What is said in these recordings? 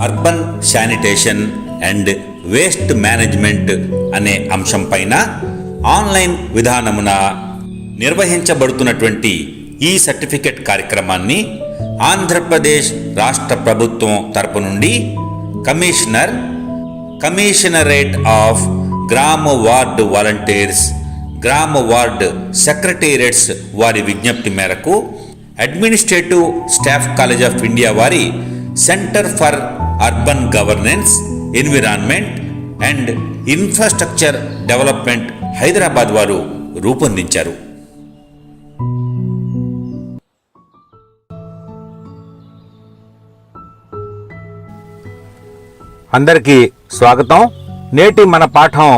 Urban sanitation and waste management అనే అంశం పైన ఆన్లైన్ విధానమున నిర్వహించబడుతున్నటువంటి ఈ సర్టిఫికెట్ కార్యక్రమాన్ని ఆంధ్రప్రదేశ్ రాష్ట్ర ప్రభుత్వం తరపు నుండి కమిషనరేట్ ఆఫ్ గ్రామ వార్డ్ వాలంటీర్స్, గ్రామ వార్డ్ సెక్రటేరియట్స్ వారి విజ్ఞప్తి మేరకు administrative staff college of India వారి centre for urban governance, environment and infrastructure development Hyderabad వారు రూపొందించారు. అందరికీ స్వాగతం. నేటి మన పాఠం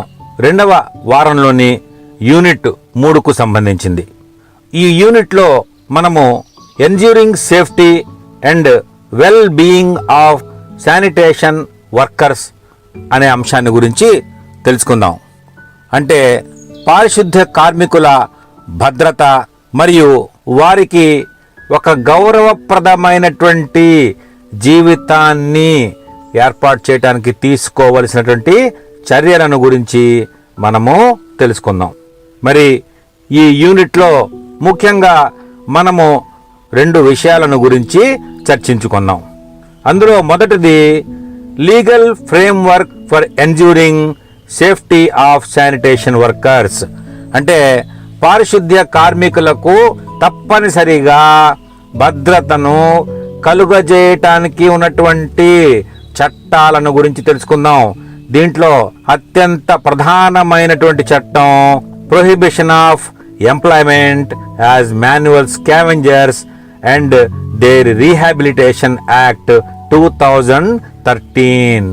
2వ వారంలోని యూనిట్ 3కు సంబంధించింది. ఈ యూనిట్లో మనము ensuring safety and well being of sanitation workers అనే అంశాన్ని గురించి తెలుసుకుందాం. అంటే పారిశుద్ధ్య కార్మికుల భద్రత మరియు వారికి ఒక గౌరవప్రదమైనటువంటి జీవితాన్ని ఏర్పాటు చేయడానికి తీసుకోవలసినటువంటి చర్యలను గురించి మనము తెలుసుకుందాం. మరి ఈ యూనిట్లో ముఖ్యంగా మనము 2 విషయాలను గురించి చర్చించుకుందాం. అందులో మొదటిది legal framework for ensuring safety of sanitation workers. అంటే పారిశుద్ధ్య కార్మికులకు తప్పనిసరిగా భద్రతను కలుగజేయటానికి ఉన్నటువంటి చట్టాలను గురించి తెలుసుకుందాం. దీంట్లో అత్యంత ప్రధానమైనటువంటి చట్టం prohibition of employment as manual scavengers and their rehabilitation act 2013.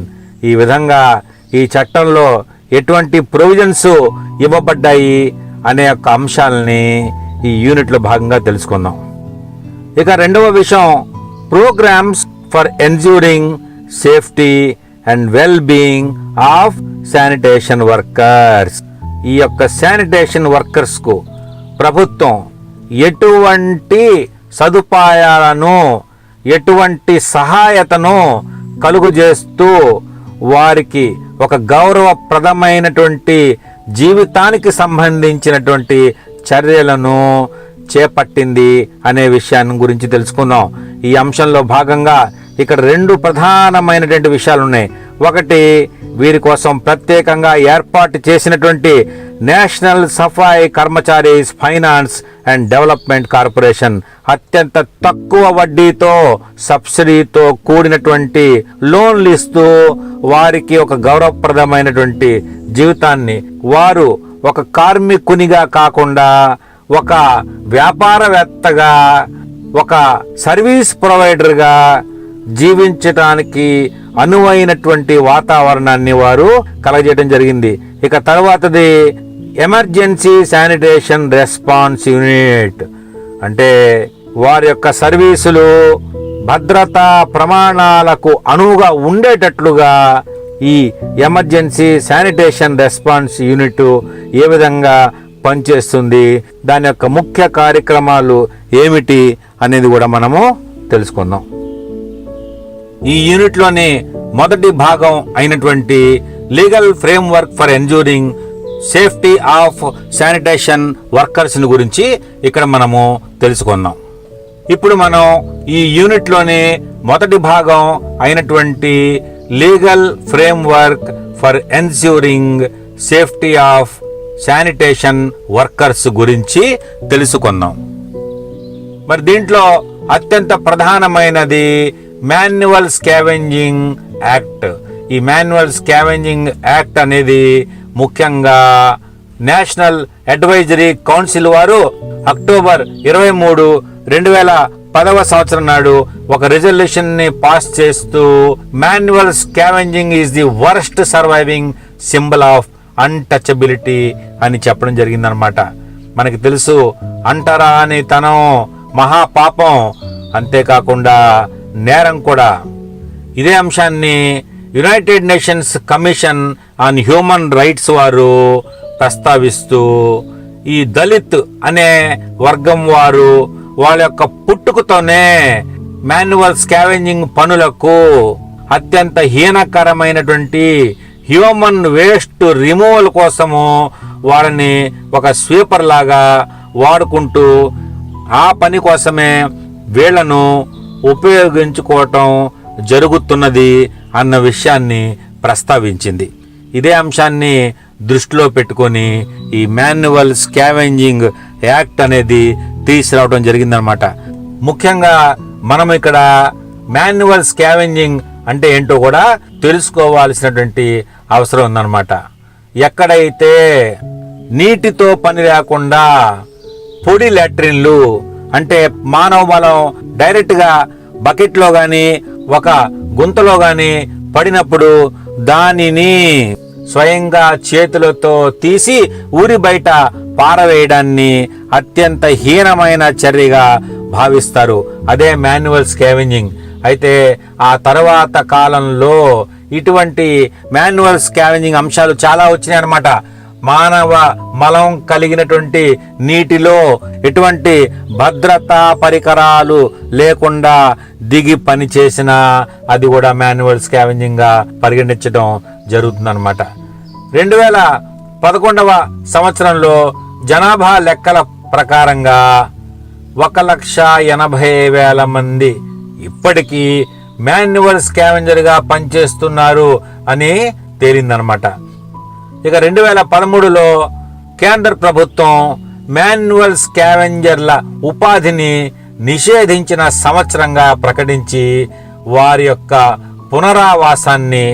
ఈ విధంగా ఈ చట్టంలో ఎటువంటి ప్రొవిజన్స్ ఇవ్వబడ్డాయి అనే యొక్క అంశాలని ఈ యూనిట్లో భాగంగా తెలుసుకుందాం. ఇక 2వ విషయం programmes for ensuring safety and well being of sanitation workers. ఈ యొక్క శానిటేషన్ వర్కర్స్కు ప్రభుత్వం ఎటువంటి సదుపాయాలను, ఎటువంటి సహాయతను కలుగజేస్తూ వారికి ఒక గౌరవప్రదమైనటువంటి జీవితానికి సంబంధించినటువంటి చర్యలను చేపట్టింది అనే విషయాన్ని గురించి తెలుసుకుందాం. ఈ అంశంలో భాగంగా ఇక్కడ 2 ప్రధానమైనటువంటి విషయాలు ఉన్నాయి. ఒకటి, వీరి కోసం ప్రత్యేకంగా ఏర్పాటు చేసినటువంటి national Safai Karmacharis finance and development corporation అత్యంత తక్కువ వడ్డీతో, సబ్సిడీతో కూడినటువంటి లోన్లు ఇస్తూ వారికి ఒక గౌరవప్రదమైనటువంటి జీవితాన్ని, వారు ఒక కార్మికునిగా కాకుండా ఒక వ్యాపారవేత్తగా, ఒక సర్వీస్ ప్రొవైడర్గా జీవించటానికి అనువైనటువంటి వాతావరణాన్ని వారు కలగజేయడం జరిగింది. ఇక తర్వాతది ఎమర్జెన్సీ శానిటేషన్ రెస్పాన్స్ యూనిట్. అంటే వారి యొక్క సర్వీసులు భద్రతా ప్రమాణాలకు అనువుగా ఉండేటట్లుగా ఈ ఎమర్జెన్సీ శానిటేషన్ రెస్పాన్స్ యూనిట్ ఏ విధంగా పనిచేస్తుంది, దాని యొక్క ముఖ్య కార్యక్రమాలు ఏమిటి అనేది కూడా మనము తెలుసుకుందాం. ఈ యూనిట్లోని మొదటి భాగం అయినటువంటి legal framework for ensuring safety of sanitation workers గురించి ఇక్కడ మనము తెలుసుకుందాం. ఇప్పుడు మనం ఈ యూనిట్లోని మొదటి భాగం అయినటువంటి legal framework for ensuring safety of sanitation workers గురించి తెలుసుకుందాం. మరి దీంట్లో అత్యంత ప్రధానమైనది మాన్యువల్ స్కావెంజింగ్ యాక్ట్. ఈ మాన్యువల్ స్కావెంజింగ్ యాక్ట్ అనేది ముఖ్యంగా నేషనల్ అడ్వైజరీ కౌన్సిల్ వారు అక్టోబర్ 23, 2010 నాడు ఒక రిజల్యూషన్ ని పాస్ చేస్తూ manual scavenging is the worst surviving symbol of untouchability అని చెప్పడం జరిగిందనమాట. మనకి తెలుసు, అంటరాని తనం మహాపాపం, అంతేకాకుండా నేరం కూడా. ఇదే అంశాన్ని United nations commission on human rights వారు ప్రస్తావిస్తూ ఈ దళిత్ అనే వర్గం వారు వాళ్ళ యొక్క పుట్టుకతోనే మాన్యువల్ స్కావెంజింగ్ పనులకు అత్యంత హీనకరమైనటువంటి హ్యూమన్ వేస్ట్ రిమూవల్ కోసము వాళ్ళని ఒక స్వీపర్ లాగా వాడుకుంటూ ఆ పని కోసమే వీళ్లను ఉపయోగించుకోవటం జరుగుతున్నది అన్న విషయాన్ని ప్రస్తావించింది. ఇదే అంశాన్ని దృష్టిలో పెట్టుకొని ఈ మాన్యువల్ స్కావెంజింగ్ యాక్ట్ అనేది తీసుకురావడం జరిగిందనమాట. ముఖ్యంగా మనం ఇక్కడ మాన్యువల్ స్కావెంజింగ్ అంటే ఏంటో కూడా తెలుసుకోవాల్సినటువంటి అవసరం ఉందన్నమాట. ఎక్కడైతే నీటితో పని లేకుండా పొడి లాట్రిన్లు అంటే మానవ బలం డైరెక్ట్గా బకెట్లో కానీ ఒక గుంతలో కానీ పడినప్పుడు దానిని స్వయంగా చేతులతో తీసి ఊరి బయట పారవేయడాన్ని అత్యంత హీనమైన చర్యగా భావిస్తారు. అదే మాన్యువల్ స్కావెంజింగ్. అయితే ఆ తర్వాత కాలంలో ఇటువంటి మాన్యువల్ స్కావెంజింగ్ అంశాలు చాలా వచ్చినాయి అన్నమాట. మానవ మలం కలిగినటువంటి నీటిలో ఎటువంటి భద్రతా పరికరాలు లేకుండా దిగి పని చేసినా అది కూడా మాన్యువల్ స్కావెంజింగ్ గా పరిగణించడం జరుగుతుందన్నమాట. 2011వ సంవత్సరంలో జనాభా లెక్కల ప్రకారంగా 1,80,000 మంది ఇప్పటికీ మాన్యువల్ స్కావెంజర్ గా పనిచేస్తున్నారు అని తేలిందనమాట. ఇక 2013లో కేంద్ర ప్రభుత్వం మాన్యువల్ స్కావెంజర్ల ఉపాధిని నిషేధించిన సంవత్సరంగా ప్రకటించి వారి యొక్క పునరావాసాన్ని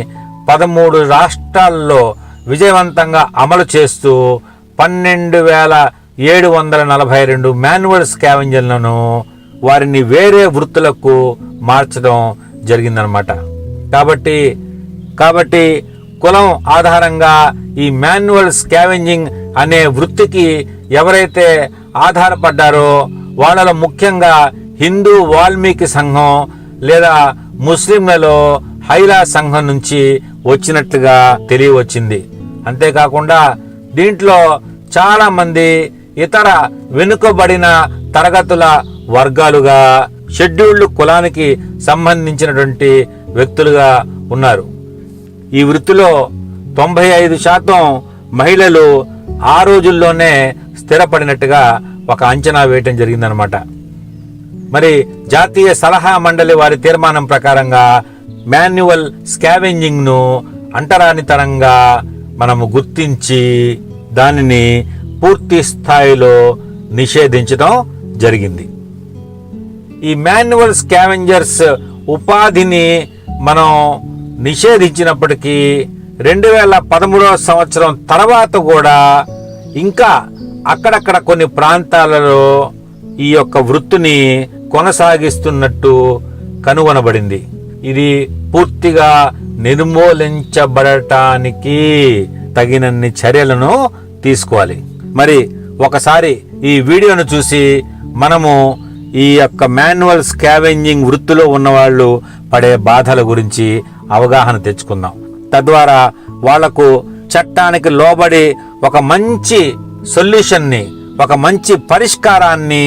13 రాష్ట్రాల్లో విజయవంతంగా అమలు చేస్తూ 12,742 మాన్యువల్ స్కావెంజర్లను వారిని వేరే వృత్తులకు మార్చడం జరిగిందనమాట. కాబట్టి కులం ఆధారంగా ఈ మాన్యువల్ స్కావెంజింగ్ అనే వృత్తికి ఎవరైతే ఆధారపడ్డారో వాళ్ళలో ముఖ్యంగా హిందూ వాల్మీకి సంఘం లేదా ముస్లింలలో హైలా సంఘం నుంచి వచ్చినట్లుగా తెలియవచ్చింది. అంతేకాకుండా దీంట్లో చాలా మంది ఇతర వెనుకబడిన తరగతుల వర్గాలుగా షెడ్యూల్డ్ కులానికి సంబంధించినటువంటి వ్యక్తులుగా ఉన్నారు. ఈ వృత్తిలో 95% మహిళలు ఆ రోజుల్లోనే స్థిరపడినట్టుగా ఒక అంచనా వేయటం జరిగిందనమాట. మరి జాతీయ సలహా మండలి వారి తీర్మానం ప్రకారంగా మాన్యువల్ స్కావెంజింగ్ ను అంటరానితనంగా మనము గుర్తించి దానిని పూర్తి స్థాయిలో నిషేధించడం జరిగింది. ఈ మాన్యువల్ స్కావెంజర్స్ ఉపాధిని మనం నిషేధించినప్పటికీ 2013వ సంవత్సరం తర్వాత కూడా ఇంకా అక్కడక్కడ కొన్ని ప్రాంతాలలో ఈ యొక్క వృత్తిని కొనసాగిస్తున్నట్టు కనుగొనబడింది. ఇది పూర్తిగా నిర్మూలించబడటానికి తగినన్ని చర్యలను తీసుకోవాలి. మరి ఒకసారి ఈ వీడియోను చూసి మనము ఈ యొక్క మాన్యువల్ స్కావెంజింగ్ వృత్తిలో ఉన్నవాళ్ళు పడే బాధల గురించి అవగాహన తెచ్చుకుందాం. తద్వారా వాళ్లకు చట్టానికి లోబడి ఒక మంచి సొల్యూషన్ని, ఒక మంచి పరిష్కారాన్ని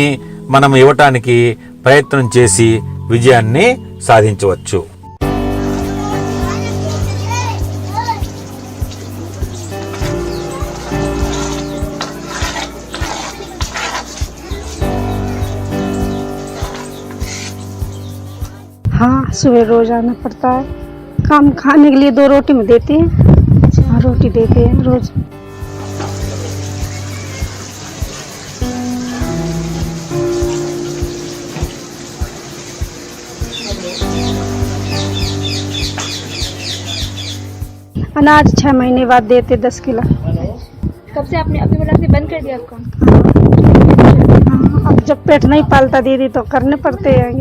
మనం ఇవ్వటానికి ప్రయత్నం చేసి విజయాన్ని సాధించవచ్చు. हाँ, सुबह रोज आना पड़ता है. काम खाने के लिए 2 रोटी में देते हैं. हाँ, रोटी देते हैं रोज. अनाज 6 महीने बाद देते 10 किलो. कब से आपने अभी बोला बंद कर दिया आपका? हाँ, अब जब पेट नहीं पालता दीदी तो करने पड़ते हैं.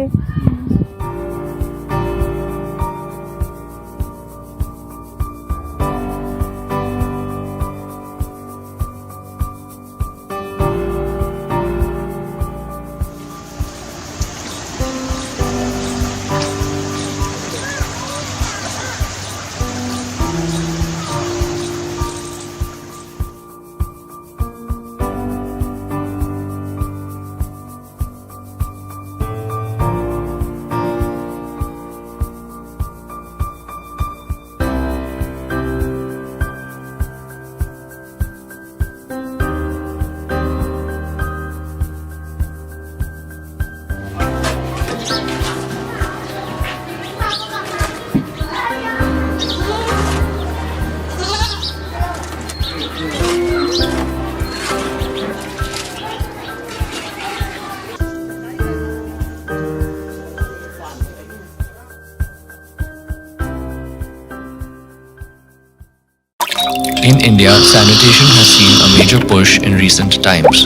In India, sanitation has seen a major push in recent times.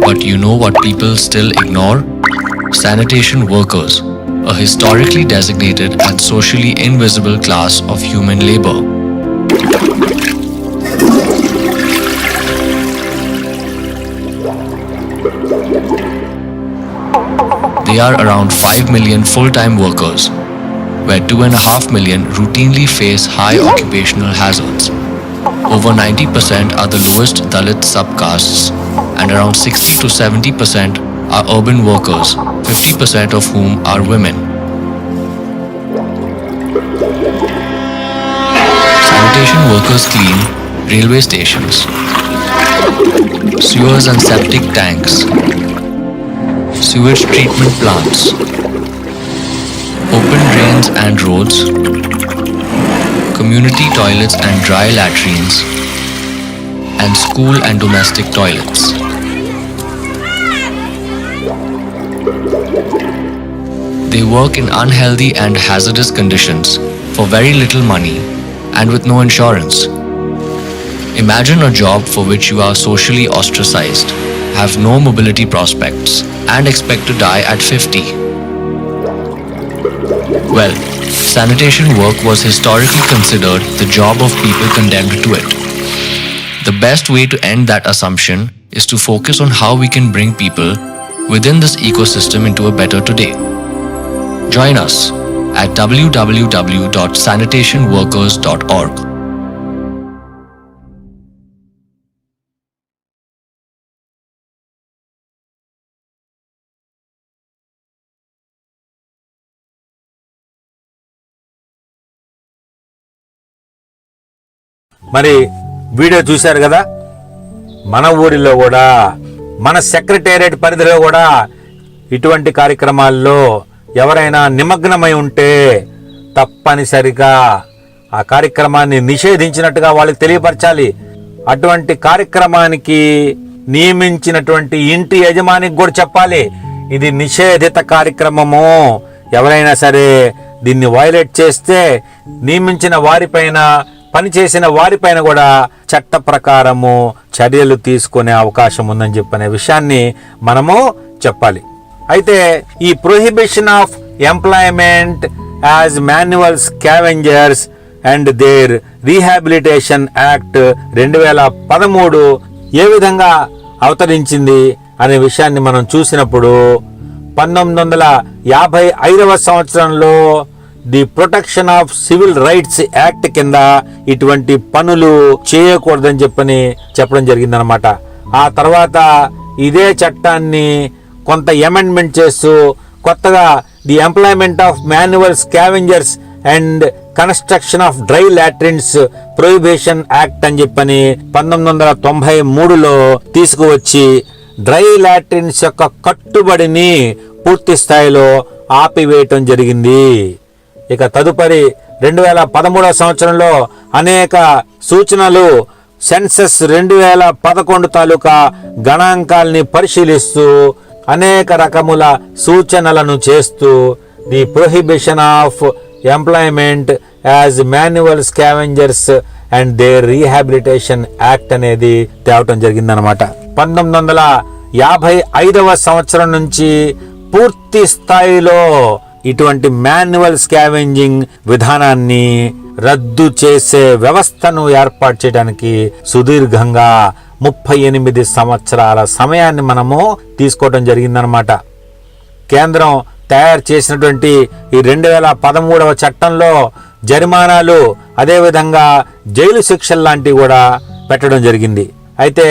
But you know what people still ignore? Sanitation workers, a historically designated and socially invisible class of human labor. They are around 5 million full-time workers, where 2.5 million routinely face high occupational hazards. Over 90% are the lowest Dalit subcastes, and around 60 to 70% are urban workers, 50% of whom are women. Sanitation workers clean railway stations, sewers and septic tanks, sewage treatment plants, open drains and roads, community toilets and dry latrines, and school and domestic toilets. They work in unhealthy and hazardous conditions for very little money and with no insurance. Imagine a job for which you are socially ostracized, have no mobility prospects, and expect to die at 50. Well, sanitation work was historically considered the job of people condemned to it. The best way to end that assumption is to focus on how we can bring people within this ecosystem into a better today. Join us at www.sanitationworkers.org. మరి video చూశారు కదా, మన ఊరిలో కూడా మన secretariat పరిధిలో కూడా ఇటువంటి కార్యక్రమాల్లో ఎవరైనా నిమగ్నమై ఉంటే తప్పనిసరిగా ఆ కార్యక్రమాన్ని నిషేధించినట్టుగా వాళ్ళకి తెలియపరచాలి. అటువంటి కార్యక్రమానికి నియమించినటువంటి ఇంటి యజమానికి కూడా చెప్పాలి, ఇది నిషేధిత కార్యక్రమము, ఎవరైనా సరే దీన్ని వైలేట్ చేస్తే నియమించిన వారిపైన పనిచేసిన వారిపైన కూడా చట్ట ప్రకారము చర్యలు తీసుకునే అవకాశం ఉందని చెప్పనే విషయాన్ని మనము చెప్పాలి. అయితే ఈ prohibition of employment as manual scavengers and their rehabilitation act 2013 ఏ విధంగా అవతరించింది అనే విషయాన్ని మనం చూసినప్పుడు 1955వ సంవత్సరంలో the protection of civil rights act కింద ఇటువంటి పనులు చేయకూడదని చెప్పడం జరిగిందనమాట. ఆ తర్వాత ఇదే చట్టాన్ని కొంత అమెండ్మెంట్ చేస్తూ కొత్తగా the employment of manual scavengers and construction of dry latrines prohibition act అని 1993లో తీసుకువచ్చి డ్రై లాట్రిన్స్ యొక్క కట్టుబడిని పూర్తి స్థాయిలో ఆపివేయటం జరిగింది. ఇక తదుపరి 2013వ సంవత్సరంలో అనేక సూచనలు సెన్సస్ 2011 తాలూకా గణాంకాల్ని పరిశీలిస్తూ అనేక రకముల సూచనలను చేస్తూ the prohibition of employment as manual scavengers and their rehabilitation act అనేది తేవటం జరిగిందనమాట. 1955వ సంవత్సరం నుంచి పూర్తి స్థాయిలో ఇటువంటి మాన్యువల్ స్కావెంజింగ్ విధానాన్ని రద్దు చేసే వ్యవస్థను ఏర్పాటు చేయడానికి సుదీర్ఘంగా 38 సంవత్సరాల సమయాన్ని మనము తీసుకోవడం జరిగిందనమాట. కేంద్రం తయారు చేసినటువంటి ఈ 2013వ చట్టంలో జరిమానాలు అదేవిధంగా జైలు శిక్షలు లాంటివి కూడా పెట్టడం జరిగింది. అయితే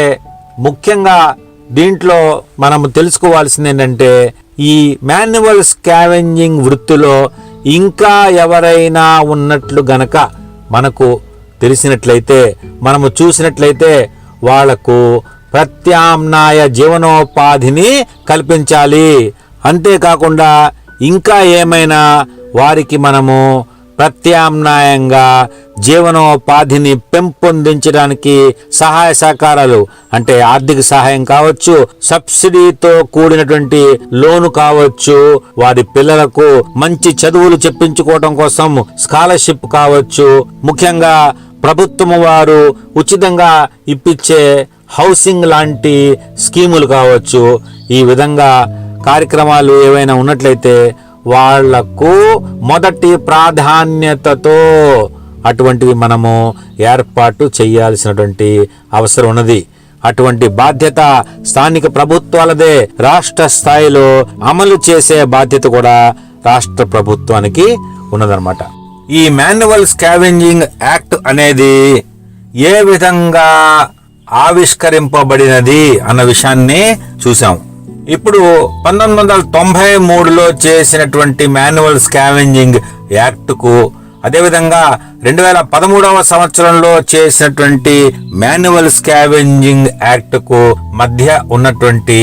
ముఖ్యంగా దీంట్లో మనము తెలుసుకోవాల్సింది ఏంటంటే ఈ మాన్యువల్ స్కావెంజింగ్ వృత్తిలో ఇంకా ఎవరైనా ఉన్నట్లు గనక మనకు తెలిసినట్లయితే మనము చూసినట్లయితే వాళ్లకు ప్రత్యామ్నాయ జీవనోపాధిని కల్పించాలి. అంతేకాకుండా ఇంకా ఏమైనా వారికి మనము ప్రత్యామ్నాయంగా జీవనోపాధిని పెంపొందించడానికి సహాయ సహకారాలు అంటే ఆర్థిక సహాయం కావచ్చు, సబ్సిడీతో కూడినటువంటి లోను కావచ్చు, వారి పిల్లలకు మంచి చదువులు చెప్పించుకోవడం కోసం స్కాలర్షిప్ కావచ్చు, ముఖ్యంగా ప్రభుత్వం వారు ఉచితంగా ఇప్పించే హౌసింగ్ లాంటి స్కీములు కావచ్చు, ఈ విధంగా కార్యక్రమాలు ఏవైనా ఉన్నట్లయితే వాళ్లకు మొదటి ప్రాధాన్యతతో అటువంటివి మనము ఏర్పాటు చేయాల్సినటువంటి అవసరం ఉన్నది. అటువంటి బాధ్యత స్థానిక ప్రభుత్వాలదే. రాష్ట్ర స్థాయిలో అమలు చేసే బాధ్యత కూడా రాష్ట్ర ప్రభుత్వానికి ఉన్నదన్నమాట. ఈ మాన్యువల్ స్కావెంజింగ్ యాక్ట్ అనేది ఏ విధంగా ఆవిష్కరింపబడినది అన్న విషయాన్ని చూసాం. ఇప్పుడు 1993లో చేసినటువంటి మాన్యువల్ స్కావెంజింగ్ యాక్ట్ కు, అదేవిధంగా 2013వ సంవత్సరంలో చేసినటువంటి మాన్యువల్ స్కావెంజింగ్ యాక్ట్ కు మధ్య ఉన్నటువంటి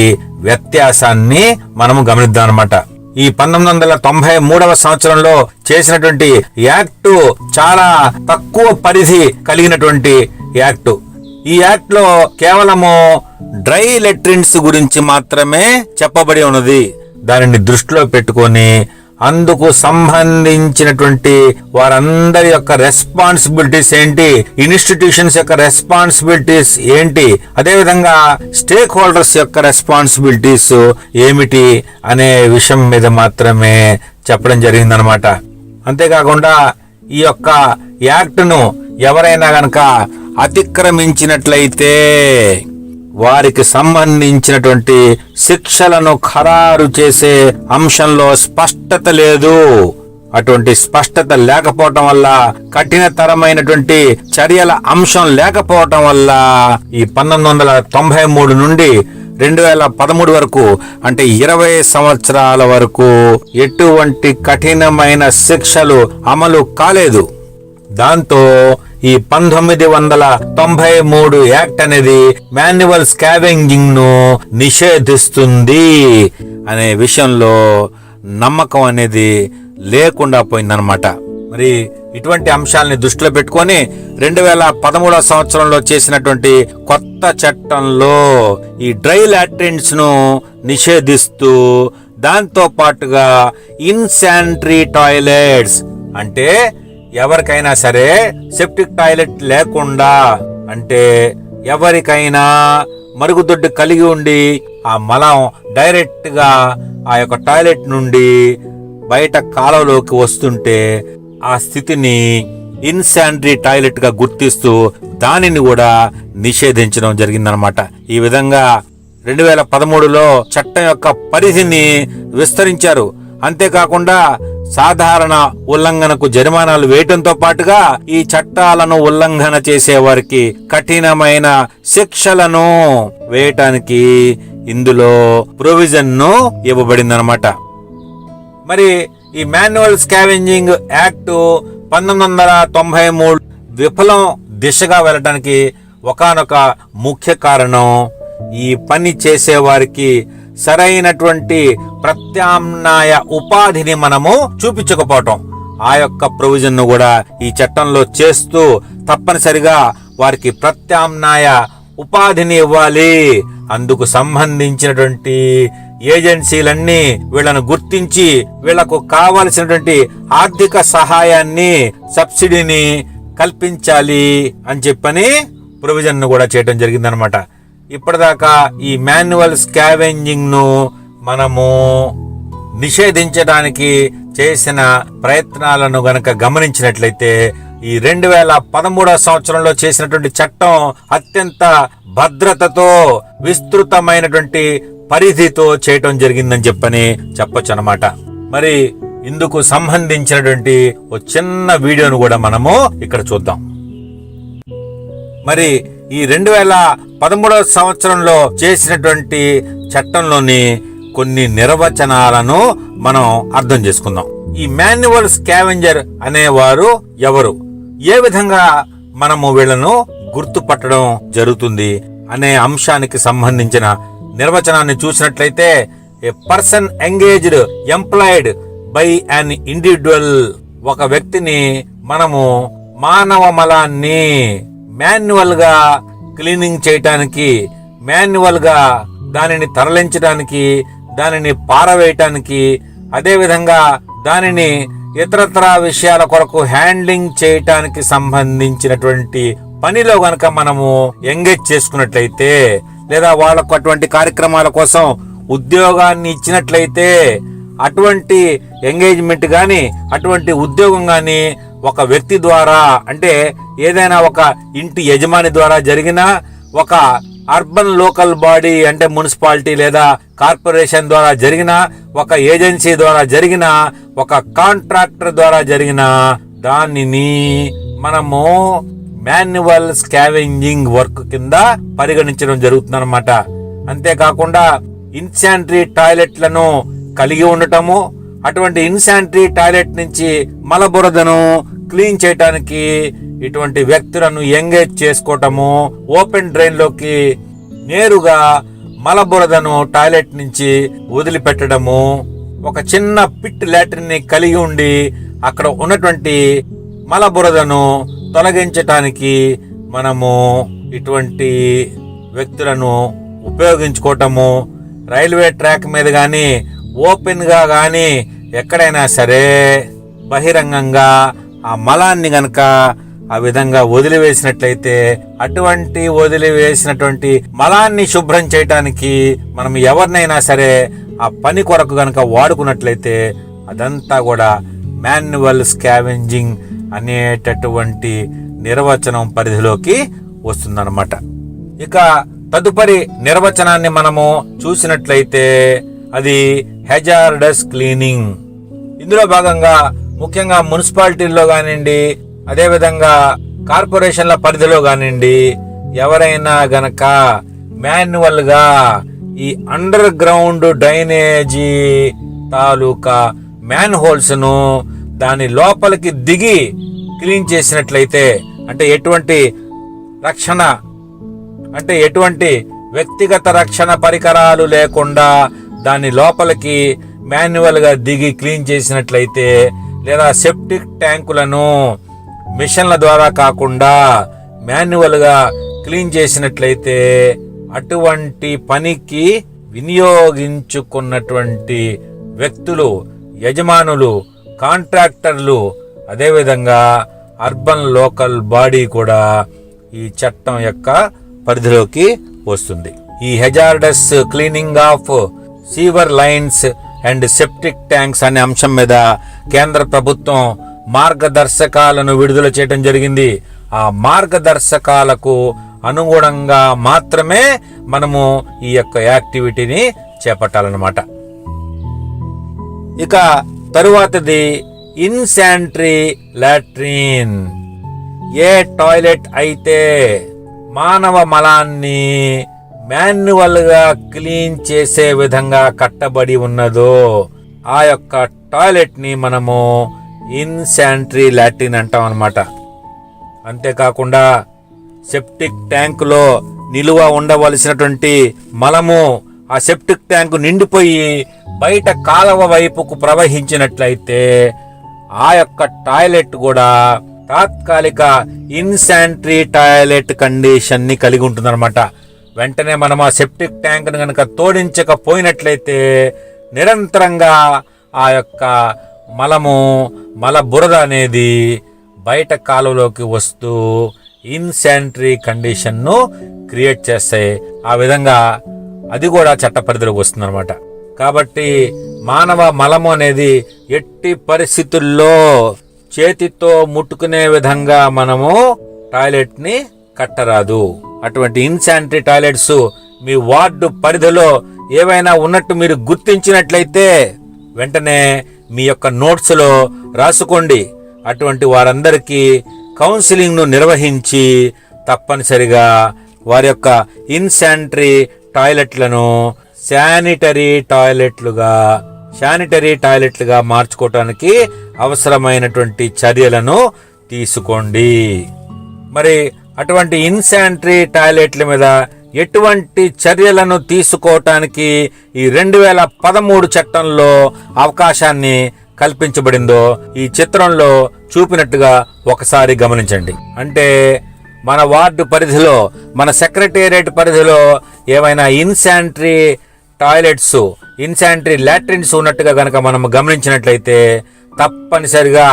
వ్యత్యాసాన్ని మనము గమనిద్దాం అన్నమాట. ఈ 1993వ సంవత్సరంలో చేసినటువంటి యాక్ట్ చాలా తక్కువ పరిధి కలిగినటువంటి యాక్ట్. ఈ యాక్ట్ లో కేవలము డ్రై లెట్రిన్స్ గురించి మాత్రమే చెప్పబడి ఉన్నది. దానిని దృష్టిలో పెట్టుకొని అందుకు సంబంధించినటువంటి వారందరి యొక్క రెస్పాన్సిబిలిటీస్ ఏంటి, ఇన్స్టిట్యూషన్స్ యొక్క రెస్పాన్సిబిలిటీస్ ఏంటి, అదేవిధంగా స్టేక్ హోల్డర్స్ యొక్క రెస్పాన్సిబిలిటీస్ ఏమిటి అనే విషయం మీద మాత్రమే చెప్పడం జరిగిందనమాట. అంతేకాకుండా ఈ యొక్క యాక్ట్ ను ఎవరైనా గనక అతిక్రమించినట్లయితే వారికి సంబంధించినటువంటి శిక్షలను ఖరారు చేసే అంశంలో స్పష్టత లేదు. అటువంటి స్పష్టత లేకపోవటం వల్ల, కఠినతరమైనటువంటి చర్యల అంశం లేకపోవటం వల్ల ఈ 1993 నుండి 2013 వరకు, అంటే 20 సంవత్సరాల వరకు ఎటువంటి కఠినమైన శిక్షలు అమలు కాలేదు. దాంతో ఈ 1993 యాక్ట్ అనేది మాన్యువల్ స్కావెంజింగ్ ను నిషేధిస్తుంది అనే విషయంలో నమ్మకం అనేది లేకుండా పోయిందనమాట. మరి ఇటువంటి అంశాలని దృష్టిలో పెట్టుకొని 2013 సంవత్సరంలో చేసినటువంటి కొత్త చట్టంలో ఈ డ్రై లాట్రిన్స్ ను నిషేధిస్తూ, దాంతో పాటుగా ఇన్సానిటరీ టాయిలెట్స్, అంటే ఎవరికైనా సరే సెప్టిక్ టాయిలెట్ లేకుండా, అంటే ఎవరికైనా మరుగుదొడ్డి కలిగి ఉండి ఆ మలం డైరెక్ట్ గా ఆ యొక్క టాయిలెట్ నుండి బయట కాలువలోకి వస్తుంటే ఆ స్థితిని ఇన్సానిటరీ టాయిలెట్ గా గుర్తిస్తూ దానిని కూడా నిషేధించడం జరిగిందనమాట. ఈ విధంగా 2013లో చట్టం యొక్క పరిధిని విస్తరించారు. అంతేకాకుండా సాధారణ ఉల్లంఘనకు జరిమానాలు వేయటంతో పాటుగా ఈ చట్టాలను ఉల్లంఘన చేసే వారికి కఠినమైన శిక్షలను వేయటానికి ఇందులో ప్రొవిజన్ ను ఇవ్వబడిందనమాట. మరి ఈ మాన్యువల్ స్కావెంజింగ్ యాక్ట్ 1993 విఫలం దిశగా వెళ్ళటానికి ఒకానొక ముఖ్య కారణం ఈ పని చేసే వారికి సరైనటువంటి ప్రత్యామ్నాయ ఉపాధిని మనము చూపించకపోవటం. ఆ యొక్క ప్రొవిజన్ ను కూడా ఈ చట్టంలో చేస్తూ తప్పనిసరిగా వారికి ప్రత్యామ్నాయ ఉపాధిని ఇవ్వాలి. అందుకు సంబంధించినటువంటి ఏజెన్సీలన్నీ వీళ్ళను గుర్తించి వీళ్లకు కావలసినటువంటి ఆర్థిక సహాయాన్ని, సబ్సిడీని కల్పించాలి అని చెప్పని ప్రొవిజన్ ను కూడా చేయడం జరిగిందనమాట. ఇప్పటిదాకా ఈ మాన్యువల్ స్కావెంజింగ్ ను మనము నిషేధించడానికి చేసిన ప్రయత్నాలను గనక గమనించినట్లయితే ఈ 2013 సంవత్సరంలో చేసినటువంటి చట్టం అత్యంత భద్రతతో, విస్తృతమైనటువంటి పరిధితో చేయటం జరిగిందని చెప్పొచ్చు అన్నమాట. మరి ఇందుకు సంబంధించినటువంటి ఒక చిన్న వీడియోను కూడా మనము ఇక్కడ చూద్దాం. మరి ఈ 2013 సంవత్సరంలో చేసినటువంటి చట్టంలోని కొన్ని నిర్వచనాలను మనం అర్థం చేసుకుందాం. ఈ మాన్యువల్ స్కావెంజర్ అనేవారు ఎవరు, ఏ విధంగా మనము వీళ్లను గుర్తుపట్టడం జరుగుతుంది అనే అంశానికి సంబంధించిన నిర్వచనాన్ని చూసినట్లయితే, a person engaged employed by an individual, ఒక వ్యక్తిని మనము మానవ మలాన్ని మాన్యువల్ గా క్లీనింగ్ చేయటానికి, మాన్యువల్ గా దానిని తరలించడానికి, దానిని పారవేయటానికి, అదేవిధంగా దానిని ఇతరత్ర విషయాల కొరకు హ్యాండ్లింగ్ చేయటానికి సంబంధించినటువంటి పనిలో గనక మనము ఎంగేజ్ చేసుకున్నట్లయితే, లేదా వాళ్ళకు అటువంటి కార్యక్రమాల కోసం ఉద్యోగాన్ని ఇచ్చినట్లయితే, అటువంటి ఎంగేజ్మెంట్ గాని అటువంటి ఉద్యోగం గాని ఒక వ్యక్తి ద్వారా, అంటే ఏదైనా ఒక ఇంటి యజమాని ద్వారా జరిగినా, ఒక అర్బన్ లోకల్ బాడీ అంటే మున్సిపాలిటీ లేదా కార్పొరేషన్ ద్వారా జరిగిన, ఒక ఏజెన్సీ ద్వారా జరిగిన, ఒక కాంట్రాక్టర్ ద్వారా జరిగిన దానిని మనము మాన్యువల్ స్కావెంజింగ్ వర్క్ కింద పరిగణించడం జరుగుతుందన్నమాట. అంతేకాకుండా ఇన్సానిటరీ టాయిలెట్లను కలిగి ఉండటము, అటువంటి ఇన్సానిటరీ టాయిలెట్ నుంచి మలబురదను క్లీన్ చేయటానికి ఇటువంటి వ్యక్తులను ఎంగేజ్ చేసుకోవటము, ఓపెన్ డ్రైన్ లోకి నేరుగా మలబురదను టాయిలెట్ నుంచి వదిలిపెట్టడము, ఒక చిన్న పిట్ లాట్రిన్ ని కలిగి ఉండి అక్కడ ఉన్నటువంటి మలబురదను తొలగించటానికి మనము ఇటువంటి వ్యక్తులను ఉపయోగించుకోవటము. రైల్వే ట్రాక్ మీద గాని ఓపెన్ గా గాని ఎక్కడైనా సరే బహిరంగంగా ఆ మలాన్ని గనక ఆ విధంగా వదిలివేసినట్లయితే, అటువంటి వదిలివేసినటువంటి మలాన్ని శుభ్రం చేయటానికి మనం ఎవరినైనా సరే ఆ పని కొరకు గనక వాడుకున్నట్లయితే అదంతా కూడా మాన్యువల్ స్కావెంజింగ్ అనేటటువంటి నిర్వచనం పరిధిలోకి వస్తుందన్నమాట. ఇక తదుపరి నిర్వచనాన్ని మనము చూసినట్లయితే అది హెజార్డస్ క్లీనింగ్. ఇందులో భాగంగా ముఖ్యంగా మున్సిపాలిటీల్లో కానివ్వండి, అదేవిధంగా కార్పొరేషన్ల పరిధిలో కానివ్వండి, ఎవరైనా గనక మాన్యువల్ గా ఈ అండర్ గ్రౌండ్ డ్రైనేజీ తాలూకా మ్యాన్ హోల్స్ ను దాని లోపలికి దిగి క్లీన్ చేసినట్లయితే, అంటే ఎటువంటి వ్యక్తిగత రక్షణ పరికరాలు లేకుండా దాని లోపలికి మాన్యువల్ గా దిగి క్లీన్ చేసినట్లయితే, లేదా సెప్టిక్ ట్యాంకులను మిషన్ల ద్వారా కాకుండా మాన్యువల్ గా క్లీన్ చేసినట్లయితే, అటువంటి పనికి వినియోగించుకున్నటువంటి వ్యక్తులు, యజమానులు, కాంట్రాక్టర్లు, అదేవిధంగా అర్బన్ లోకల్ బాడీ కూడా ఈ చట్టం యొక్క పరిధిలోకి వస్తుంది. ఈ hazardous cleaning of severe lines and septic tanks అనే అంశం మీద కేంద్ర ప్రభుత్వం మార్గదర్శకాలను విడుదల చేయడం జరిగింది. ఆ మార్గదర్శకాలకు అనుగుణంగా మాత్రమే మనము ఈ యొక్క యాక్టివిటీని చేపట్టాలన్నమాట. ఇక తరువాతది ఇన్సానిటరీ లాట్రిన్. ఏ టాయిలెట్ అయితే మానవ మలాన్ని మాన్యువల్ గా క్లీన్ చేసే విధంగా కట్టబడి ఉన్నదో ఆ యొక్క టాయిలెట్ ని మనము ఇన్సానిటరీ లాట్రిన్ అంటాం అన్నమాట. అంతేకాకుండా సెప్టిక్ ట్యాంక్ లో నిలువ ఉండవలసినటువంటి మలము ఆ సెప్టిక్ ట్యాంకు నిండిపోయి బయట కాలువ వైపుకు ప్రవహించినట్లయితే ఆ యొక్క టాయిలెట్ కూడా తాత్కాలిక ఇన్సానిటరీ టాయిలెట్ కండిషన్ ని కలిగి ఉంటుందన్నమాట. వెంటనే మనం ఆ సెప్టిక్ ట్యాంక్ ను కనుక తోడించకపోయినట్లయితే నిరంతరంగా ఆ యొక్క మల బురద అనేది బయట కాలువలోకి వస్తూ ఇన్సానిటరీ కండిషన్ ను క్రియేట్ చేస్తాయి. ఆ విధంగా అది కూడా చట్ట పరిధిలోకి వస్తుంది అనమాట. కాబట్టి మానవ మలము అనేది ఎట్టి పరిస్థితుల్లో చేతితో ముట్టుకునే విధంగా మనము టాయిలెట్ ని కట్టరాదు. అటువంటి ఇన్సానిటరీ టాయిలెట్స్ మీ వార్డు పరిధిలో ఏవైనా ఉన్నట్టు మీరు గుర్తించినట్లయితే వెంటనే మీ యొక్క నోట్స్ లో రాసుకోండి. అటువంటి వారందరికీ కౌన్సిలింగ్ ను నిర్వహించి తప్పనిసరిగా వారి యొక్క ఇన్సానిటరీ టాయిలెట్లను శానిటరీ టాయిలెట్లుగా మార్చుకోవటానికి అవసరమైనటువంటి చర్యలను తీసుకోండి. మరి అటువంటి ఇన్సానిటరీ టాయిలెట్ల మీద ఎటువంటి చర్యలను తీసుకోవటానికి ఈ 2013 చట్టంలో అవకాశాన్ని కల్పించబడిందో ఈ చిత్రంలో చూపినట్టుగా ఒకసారి గమనించండి. అంటే మన వార్డు పరిధిలో, మన సెక్రటేరియట్ పరిధిలో ఏవైనా ఇన్సానిటరీ లాట్రిన్స్ ఉన్నట్టుగా గనక మనం గమనించినట్లయితే తప్పనిసరిగా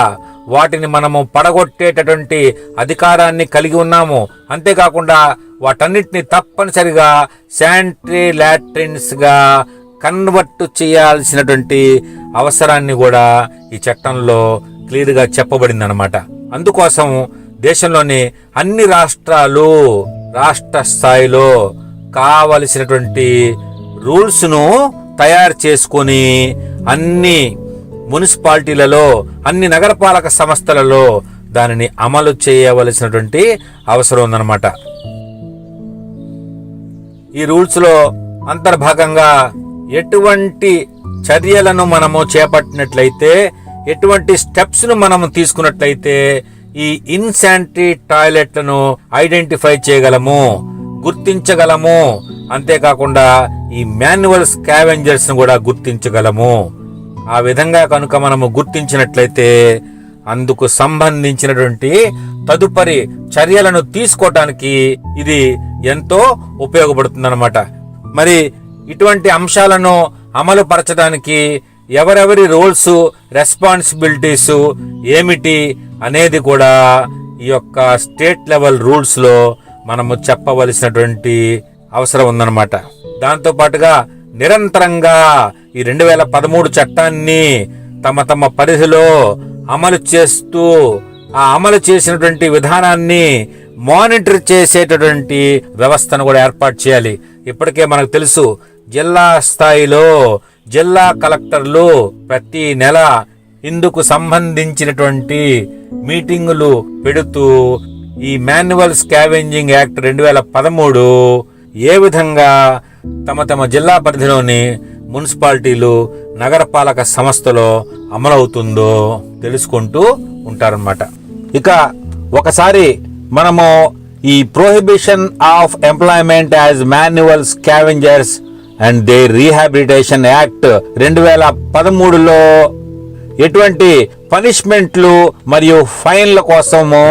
వాటిని మనము పడగొట్టేటటువంటి అధికారాన్ని కలిగి ఉన్నాము. అంతేకాకుండా వాటన్నిటిని తప్పనిసరిగా శానిటరీ లాట్రిన్స్ గా కన్వర్ట్ చేయాల్సినటువంటి అవసరాన్ని కూడా ఈ చట్టంలో క్లియర్ గా చెప్పబడింది అన్నమాట. అందుకోసం దేశంలోని అన్ని రాష్ట్రాలు రాష్ట్ర స్థాయిలో కావలసినటువంటి రూల్స్ ను తయారు చేసుకొని అన్ని మున్సిపాలిటీలలో, అన్ని నగరపాలక సంస్థలలో దానిని అమలు చేయవలసినటువంటి అవసరం ఉందన్నమాట. ఈ రూల్స్ లో అంతర్భాగంగా ఎటువంటి చర్యలను మనము చేపట్టినట్లయితే, ఎటువంటి స్టెప్స్ ను మనము తీసుకున్నట్లయితే ఈ ఇన్శానిటరీ టాయిలెట్లను ఐడెంటిఫై చేయగలము, గుర్తించగలము. అంతేకాకుండా ఈ మాన్యువల్ స్కావెంజర్స్ ను కూడా గుర్తించగలము. ఆ విధంగా కనుక మనము గుర్తించినట్లయితే అందుకు సంబంధించినటువంటి తదుపరి చర్యలను తీసుకోవటానికి ఇది ఎంతో ఉపయోగపడుతుందన్నమాట. మరి ఇటువంటి అంశాలను అమలు పరచడానికి ఎవరెవరి రోల్స్, రెస్పాన్సిబిలిటీస్ ఏమిటి అనేది కూడా ఈ యొక్క స్టేట్ లెవెల్ రూల్స్ లో మనము చెప్పవలసినటువంటి అవసరం ఉందన్నమాట. దాంతో పాటుగా నిరంతరంగా ఈ 2013 చట్టాన్ని తమ తమ పరిధిలో అమలు చేస్తూ ఆ అమలు చేసినటువంటి విధానాన్ని మానిటర్ చేసేటటువంటి వ్యవస్థను కూడా ఏర్పాటు చేయాలి. ఇప్పటికే మనకు తెలుసు, జిల్లా స్థాయిలో జిల్లా కలెక్టర్లు ప్రతి నెల ఇందుకు సంబంధించినటువంటి మీటింగులు పెడుతూ ఈ మాన్యువల్ స్కావెంజింగ్ యాక్ట్ 2013 ఏ విధంగా తమ తమ జిల్లా పరిధిలోని మున్సిపాలిటీలు, నగరపాలక సంస్థలో అమలవుతుందో తెలుసుకుంటూ ఉంటారన్నమాట. ఇక ఒకసారి మనము ఈ prohibition of employment as manual scavengers and the rehabilitation act 2013లో ఎటువంటి పనిష్మెంట్లు మరియు ఫైన్ల కోసము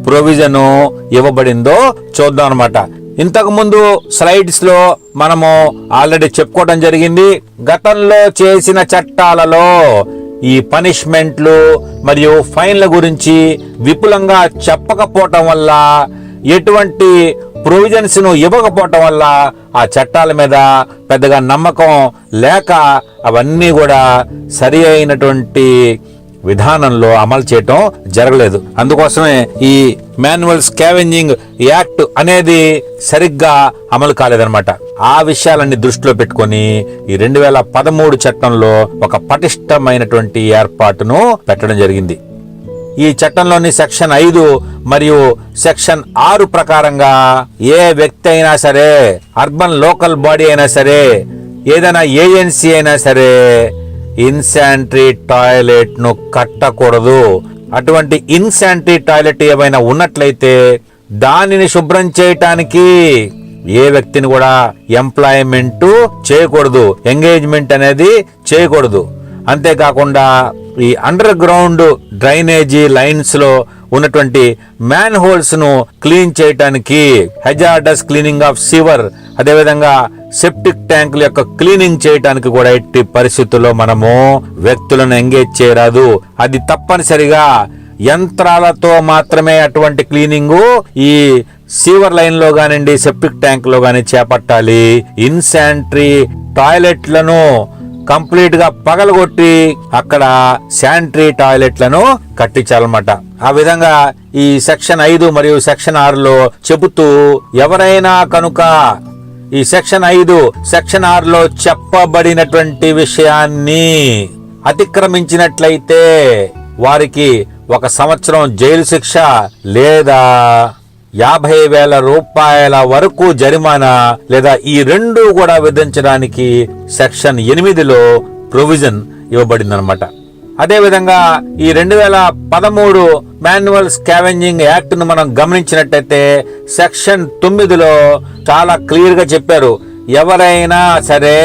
ప్రొవిజన్ ఇవ్వబడిందో చూద్దాం అన్నమాట. ఇంతకు ముందు స్లైడ్స్ లో మనము ఆల్రెడీ చెప్పుకోవడం జరిగింది. గతంలో చేసిన చట్టాలలో ఈ పనిష్మెంట్లు మరియు ఫైన్ల గురించి విపులంగా చెప్పకపోవటం వల్ల, ఎటువంటి ప్రొవిజన్స్ ను ఇవ్వకపోవటం వల్ల ఆ చట్టాల మీద పెద్దగా నమ్మకం లేక అవన్నీ కూడా సరి అయినటువంటి విధానంలో అమలు చేయటం జరగలేదు. అందుకోసమే ఈ మాన్యువల్ స్కావెంజింగ్ యాక్ట్ అనేది సరిగ్గా అమలు కాలేదన్నమాట. ఆ విషయాలన్నీ దృష్టిలో పెట్టుకొని ఈ 2013 చట్టంలో ఒక పటిష్టమైనటువంటి ఏర్పాటును పెట్టడం జరిగింది. ఈ చట్టంలోని సెక్షన్ 5 మరియు సెక్షన్ 6 ప్రకారంగా ఏ వ్యక్తి అయినా సరే, అర్బన్ లోకల్ బాడీ అయినా సరే, ఏదైనా ఏజెన్సీ అయినా సరే ఇన్శానిటరీ టాయిలెట్ ను కట్టకూడదు. అటువంటి ఇన్శానిటరీ టాయిలెట్ ఏమైనా ఉన్నట్లయితే దానిని శుభ్రం చేయటానికి ఏ వ్యక్తిని కూడా ఎంప్లాయ్మెంట్ చేయకూడదు, ఎంగేజ్మెంట్ అనేది చేయకూడదు. అంతేకాకుండా ఈ అండర్ గ్రౌండ్ డ్రైనేజీ లైన్స్ లో ఉన్నటువంటి మ్యాన్ హోల్స్ ను క్లీన్ చేయటానికి, హెజార్డస్ క్లీనింగ్ ఆఫ్ సివర్, అదేవిధంగా సెప్టిక్ ట్యాంకుల యొక్క క్లీనింగ్ చేయటానికి కూడా ఎట్టి పరిస్థితుల్లో మనము వ్యక్తులను ఎంగేజ్ చేయరాదు. అది తప్పనిసరిగా యంత్రాలతో మాత్రమే అటువంటి క్లీనింగ్ ఈ సీవర్ లైన్ లో గానండి, సెప్టిక్ ట్యాంక్ లో గాని చేపట్టాలి. ఇన్శానిటరీ టాయిలెట్లను కంప్లీట్ గా పగలగొట్టి అక్కడ శానిటరీ టాయిలెట్లను కట్టించాలన్నమాట. ఆ విధంగా ఈ సెక్షన్ 5 మరియు సెక్షన్ 6లో చెబుతూ, ఎవరైనా కనుక ఈ సెక్షన్ 5, సెక్షన్ 6లో చెప్పబడినటువంటి విషయాన్ని అతిక్రమించినట్లయితే వారికి 1 సంవత్సరం జైలు శిక్ష లేదా 50,000 రూపాయల వరకు జరిమానా లేదా ఈ రెండు కూడా విధించడానికి సెక్షన్ 8లో ప్రొవిజన్ ఇవ్వబడిందనమాట. అదేవిధంగా ఈ 2013 మాన్యువల్ స్కావెంజింగ్ యాక్ట్ ను మనం గమనించినట్టయితే సెక్షన్ 9లో చాలా క్లియర్ గా చెప్పారు, ఎవరైనా సరే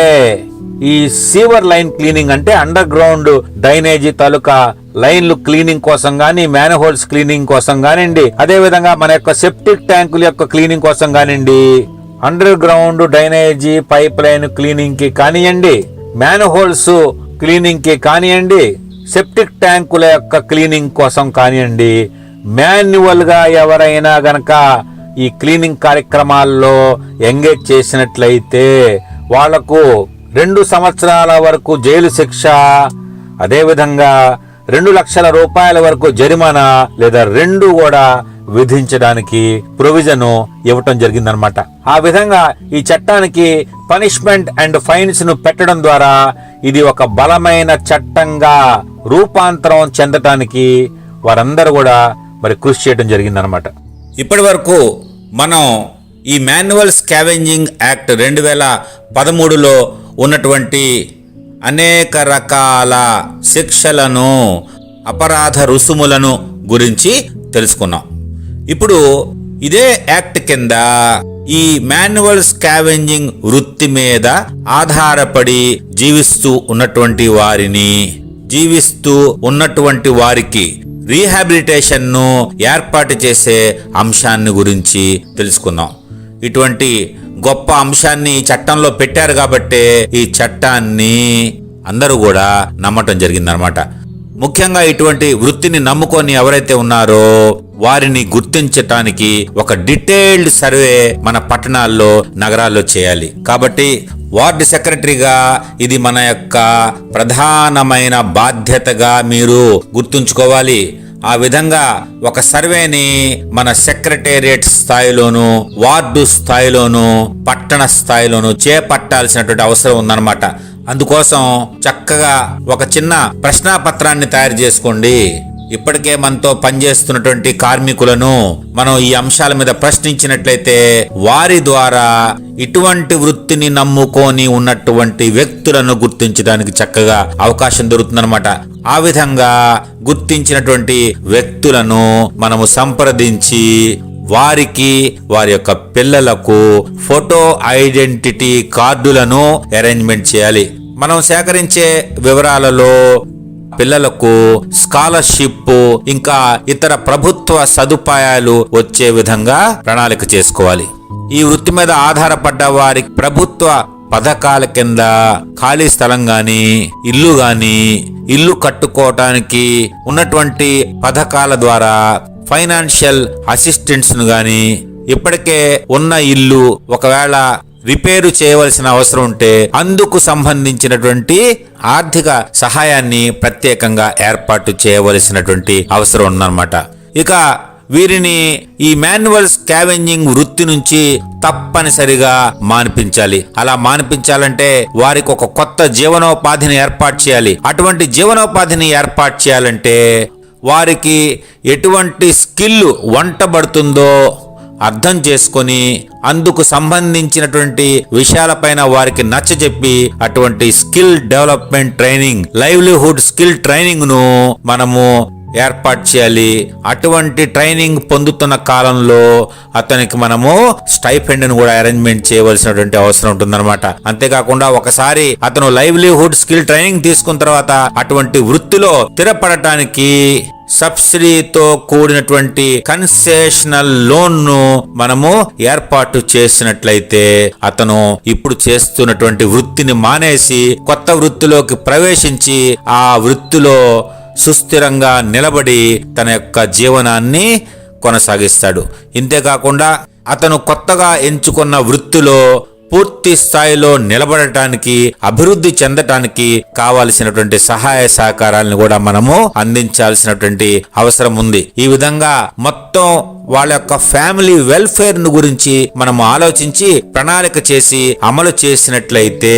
ఈ సీవర్ లైన్ క్లీనింగ్ అంటే అండర్ గ్రౌండ్ డ్రైనేజీ తాలూకా లైన్లు క్లీనింగ్ కోసం గానీ, మ్యాన్హోల్స్ క్లీనింగ్ కోసం గానిండి, అదే విధంగా మన యొక్క సెప్టిక్ ట్యాంకుల యొక్క క్లీనింగ్ కోసం గానిండి, under ground drainage pipe line cleaning కి కానియండి, మ్యాన్హోల్స్ క్లీనింగ్ కి కానియండి, సెప్టిక్ ట్యాంకుల యొక్క క్లీనింగ్ కోసం కానివ్వండి, మాన్యువల్ గా ఎవరైనా గనక ఈ క్లీనింగ్ కార్యక్రమాల్లో ఎంగేజ్ చేసినట్లయితే వాళ్లకు 2 సంవత్సరాల వరకు జైలు శిక్ష, అదేవిధంగా 2 లక్షల రూపాయల వరకు జరిమానా లేదా 2 కూడా విధించడానికి ప్రొవిజన్ ఇవ్వటం జరిగిందనమాట. ఆ విధంగా ఈ చట్టానికి పనిష్మెంట్ అండ్ ఫైన్స్ ను పెట్టడం ద్వారా ఇది ఒక బలమైన చట్టంగా రూపాంతరం చెందటానికి వారందరూ కూడా మరి కృషి చేయడం జరిగిందనమాట. ఇప్పటి వరకు మనం ఈ మాన్యువల్ స్కావెంజింగ్ యాక్ట్ 2013లో ఉన్నటువంటి అనేక రకాల శిక్షలను, అపరాధ రుసుములను గురించి తెలుసుకున్నాం. ఇప్పుడు ఇదే యాక్ట్ కింద ఈ మాన్యువల్ స్కావెంజింగ్ వృత్తి మీద ఆధారపడి జీవిస్తూ ఉన్నటువంటి వారికి రీహాబిలిటేషన్ ను ఏర్పాటు చేసే అంశాన్ని గురించి తెలుసుకుందాం. ఇటువంటి గొప్ప అంశాన్ని చట్టంలో పెట్టారు కాబట్టే ఈ చట్టాన్ని అందరూ కూడా నమ్మటం జరిగిందనమాట. ముఖ్యంగా ఇటువంటి వృత్తిని నమ్ముకొని ఎవరైతే ఉన్నారో వారిని గుర్తించటానికి ఒక డీటెయిల్డ్ సర్వే మన పట్టణాల్లో, నగరాల్లో చేయాలి. కాబట్టి వార్డు సెక్రటరీగా ఇది మన యొక్క ప్రధానమైన బాధ్యతగా మీరు గుర్తుంచుకోవాలి. ఆ విధంగా ఒక సర్వేని మన సెక్రటేరియట్ స్థాయిలోను, వార్డు స్థాయిలోను, పట్టణ స్థాయిలోను చేపట్టాల్సినటువంటి అవసరం ఉందన్నమాట. అందుకోసం చక్కగా ఒక చిన్న ప్రశ్నాపత్రాన్ని తయారు చేసుకోండి. ఇప్పటికే మనతో పనిచేస్తున్నటువంటి కార్మికులను మనం ఈ అంశాల మీద ప్రశ్నించినట్లయితే వారి ద్వారా ఇటువంటి వృత్తిని నమ్ముకొని ఉన్నటువంటి వ్యక్తులను గుర్తించడానికి చక్కగా అవకాశం దొరుకుతుందన్నమాట. ఆ విధంగా గుర్తించినటువంటి వ్యక్తులను మనము సంప్రదించి వారికి, వారి యొక్క పిల్లలకు ఫోటో ఐడెంటిటీ కార్డులను అరేంజ్మెంట్ చేయాలి. మనం సేకరించే వివరాలలో పిల్లలకు స్కాలర్షిప్ ఇంకా ఇతర ప్రభుత్వ సదుపాయాలు వచ్చే విధంగా ప్రణాళిక చేసుకోవాలి. ఈ వృత్తి మీద ఆధారపడ్డ వారి ప్రభుత్వ పథకాల కింద ఖాళీ స్థలం గాని, ఇల్లు కట్టుకోవటానికి ఉన్నటువంటి పథకాల ద్వారా ఫైనాన్షియల్ అసిస్టెంట్స్ ను గాని, ఇప్పటికే ఉన్న ఇల్లు ఒకవేళ రిపేరు చేయవలసిన అవసరం ఉంటే అందుకు సంబంధించినటువంటి ఆర్థిక సహాయాన్ని ప్రత్యేకంగా ఏర్పాటు చేయవలసినటువంటి అవసరం ఉందన్నమాట. ఇక వీరిని ఈ మాన్యువల్ స్కావెంజింగ్ వృత్తి నుంచి తప్పనిసరిగా మాన్పించాలి. అలా మాన్పించాలంటే వారికి ఒక కొత్త జీవనోపాధిని ఏర్పాటు చేయాలి. అటువంటి జీవనోపాధిని ఏర్పాటు చేయాలంటే వారికి ఎటువంటి స్కిల్ వంటబడుతుందో అర్థం చేసుకొని అందుకు సంబంధించినటువంటి విషయాలపైన వారికి నచ్చజెప్పి అటువంటి skill development training, livelihood skill training ను మనము ఏర్పాటు చేయాలి. అటువంటి ట్రైనింగ్ పొందుతున్న కాలంలో అతనికి మనము స్టైఫెండ్ ను కూడా అరేంజ్మెంట్ చేయవలసినటువంటి అవసరం ఉంటుందన్నమాట. అంతేకాకుండా ఒకసారి అతను లైవ్లీహుడ్ స్కిల్ ట్రైనింగ్ తీసుకున్న తర్వాత అటువంటి వృత్తిలో స్థిరపడటానికి సబ్సిడీతో కూడినటువంటి కన్సెషనల్ లోన్ ను మనము ఏర్పాటు చేసినట్లయితే అతను ఇప్పుడు చేస్తున్నటువంటి వృత్తిని మానేసి కొత్త వృత్తిలోకి ప్రవేశించి ఆ వృత్తిలో సుస్థిరంగా నిలబడి తన యొక్క జీవనాన్ని కొనసాగిస్తాడు. ఇంతేకాకుండా అతను కొత్తగా ఎంచుకున్న వృత్తిలో పూర్తి స్థాయిలో నిలబడటానికి, అభివృద్ధి చెందటానికి కావాల్సినటువంటి సహాయ సహకారాలను కూడా మనము అందించాల్సినటువంటి అవసరం ఉంది. ఈ విధంగా మొత్తం వాళ్ళ యొక్క ఫ్యామిలీ వెల్ఫేర్ ను గురించి మనం ఆలోచించి ప్రణాళిక చేసి అమలు చేసినట్లయితే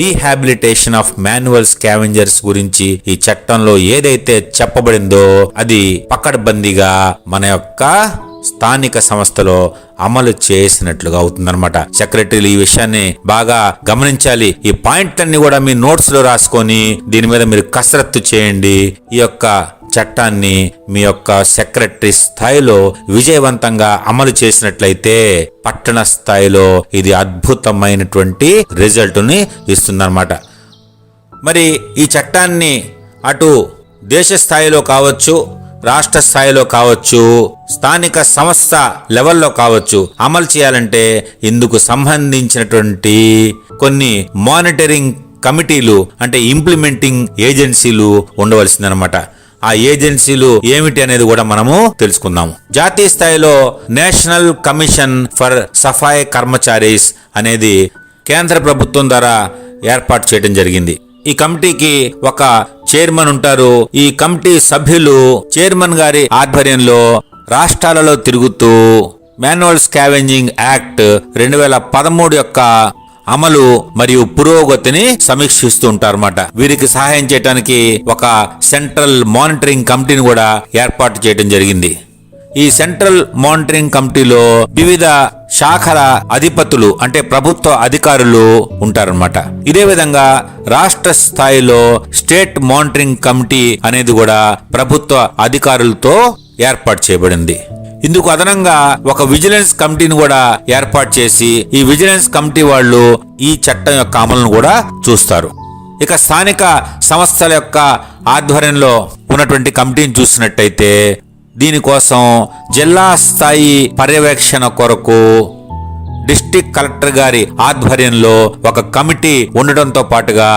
రీహాబిలిటేషన్ ఆఫ్ మాన్యువల్ స్కావెంజర్స్ గురించి ఈ చట్టంలో ఏదైతే చెప్పబడిందో అది పకడ్బందీగా మన యొక్క స్థానిక సంస్థలో అమలు చేసినట్లుగా అవుతుందన్నమాట. సెక్రటరీలు ఈ విషయాన్ని బాగా గమనించాలి. ఈ పాయింట్లన్నీ కూడా మీ నోట్స్ లో రాసుకొని దీని మీద మీరు కసరత్తు చేయండి. ఈ యొక్క చట్టాన్ని మీ యొక్క సెక్రటరీ స్థాయిలో విజయవంతంగా అమలు చేసినట్లయితే పట్టణ స్థాయిలో ఇది అద్భుతమైనటువంటి రిజల్ట్ ని ఇస్తుందన్నమాట. మరి ఈ చట్టాన్ని అటు దేశ స్థాయిలో కావచ్చు, రాష్ట్ర స్థాయిలో కావచ్చు, స్థానిక సంస్థ లెవెల్లో కావచ్చు అమలు చేయాలంటే ఇందుకు సంబంధించినటువంటి కొన్ని మానిటరింగ్ కమిటీలు అంటే ఇంప్లిమెంటింగ్ ఏజెన్సీలు ఉండవలసిందనమాట. ఆ ఏజెన్సీలు ఏమిటి అనేది కూడా మనము తెలుసుకుందాము. జాతీయ స్థాయిలో నేషనల్ కమిషన్ ఫర్ సఫాయి కర్మచారీస్ అనేది కేంద్ర ప్రభుత్వం ద్వారా ఏర్పాటు చేయడం జరిగింది. ఈ కమిటీకి ఒక చైర్మన్ ఉంటారు. ఈ కమిటీ సభ్యులు చైర్మన్ గారి ఆధ్వర్యంలో రాష్ట్రాలలో తిరుగుతూ మాన్యువల్ స్కావెంజింగ్ యాక్ట్ 2013 యొక్క అమలు మరియు పురోగతిని సమీక్షిస్తూ ఉంటారన్నమాట. వీరికి సహాయం చేయడానికి ఒక సెంట్రల్ మానిటరింగ్ కమిటీని కూడా ఏర్పాటు చేయడం జరిగింది. ఈ సెంట్రల్ మానిటరింగ్ కమిటీలో వివిధ శాఖల అధిపతులు అంటే ప్రభుత్వ అధికారులు ఉంటారన్నమాట. ఇదే విధంగా రాష్ట్ర స్థాయిలో స్టేట్ మానిటరింగ్ కమిటీ అనేది కూడా ప్రభుత్వ అధికారులతో ఏర్పాటు చేయబడింది. ఇందుకు అదనంగా ఒక విజిలెన్స్ కమిటీని కూడా ఏర్పాటు చేసి ఈ విజిలెన్స్ కమిటీ వాళ్ళు ఈ చట్టం యొక్క అమలును కూడా చూస్తారు. ఇక స్థానిక సంస్థల యొక్క ఆధ్వర్యంలో ఉన్నటువంటి కమిటీని చూసినట్టయితే దీనికోసం జిల్లా స్థాయి పర్యవేక్షణ కొరకు డిస్ట్రిక్ట్ కలెక్టర్ గారి ఆధ్వర్యంలో ఒక కమిటీ ఉండడంతో పాటుగా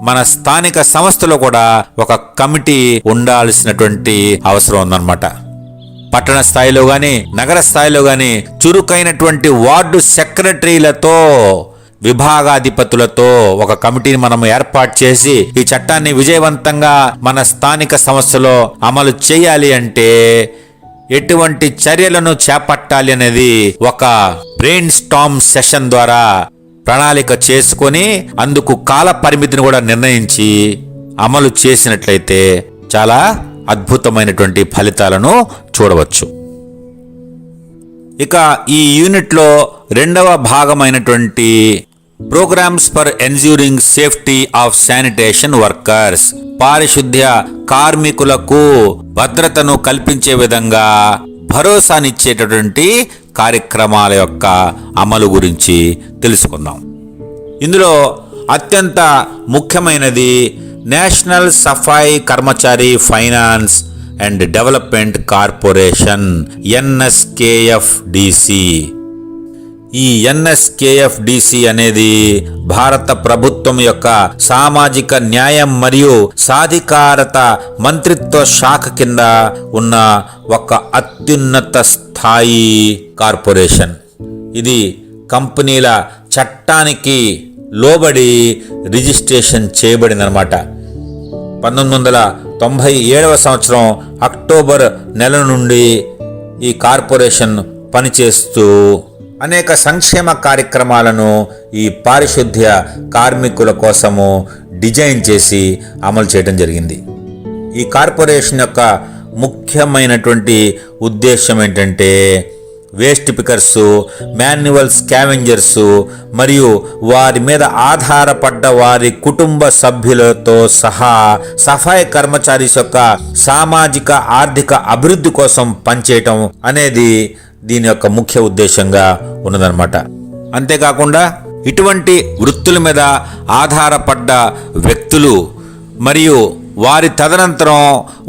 మన స్థానిక సంస్థలో కూడా ఒక కమిటీ ఉండాల్సినటువంటి అవసరం ఉందన్నమాట. పట్టణ స్థాయిలో గాని నగర స్థాయిలో గాని చురుకైనటువంటి వార్డు సెక్రటరీలతో విభాగాధిపతులతో ఒక కమిటీని మనం ఏర్పాటు చేసి ఈ చట్టాన్ని విజయవంతంగా మన స్థానిక సంస్థలో అమలు చేయాలి అంటే ఎటువంటి చర్యలను చేపట్టాలి అనేది ఒక బ్రెయిన్ స్టార్మ్ సెషన్ ద్వారా ప్రణాళిక చేసుకొని అందుకు కాల పరిమితిని కూడా నిర్ణయించి అమలు చేసినట్లయితే చాలా అద్భుతమైనటువంటి ఫలితాలను చూడవచ్చు. ఇక ఈ యూనిట్లో రెండవ భాగమైనటువంటి programmes for ensuring safety of sanitation workers, పారిశుద్ధ్య కార్మికులకు భద్రతను కల్పించే విధంగా భరోసానిచ్చేటటువంటి కార్యక్రమాల యొక్క అమలు గురించి తెలుసుకుందాం. ఇందులో అత్యంత ముఖ్యమైనది national Safai Karmachari finance and development corporation NSKFDC. ఈ NSKFDC అనేది భారత ప్రభుత్వం యొక్క సామాజిక న్యాయం మరియు సాధికారత మంత్రిత్వ శాఖ కింద ఉన్న ఒక అత్యున్నత స్థాయి కార్పొరేషన్. ఇది కంపెనీల చట్టానికి లోబడి రిజిస్ట్రేషన్ చేయబడిందనమాట. 1997వ సంవత్సరం అక్టోబర్ నెల నుండి ఈ కార్పొరేషన్ పనిచేస్తూ అనేక సంక్షేమ కార్యక్రమాలను ఈ పారిశుద్ధ్య కార్మికుల కోసము డిజైన్ చేసి అమలు చేయడం జరిగింది. ఈ కార్పొరేషన్ యొక్క ముఖ్యమైనటువంటి ఉద్దేశం ఏంటంటే వేస్ట్ పికర్స్, మాన్యువల్ స్కావెంజర్స్ మరియు వారి మీద ఆధారపడ్డ వారి కుటుంబ సభ్యులతో సహా సఫాయి కర్మచారీస్ యొక్క సామాజిక ఆర్థిక అభివృద్ధి కోసం పనిచేయటం అనేది దీని యొక్క ముఖ్య ఉద్దేశంగా ఉన్నదన్నమాట. అంతేకాకుండా ఇటువంటి వృత్తుల మీద ఆధారపడ్డ వ్యక్తులు మరియు వారి తదనంతరం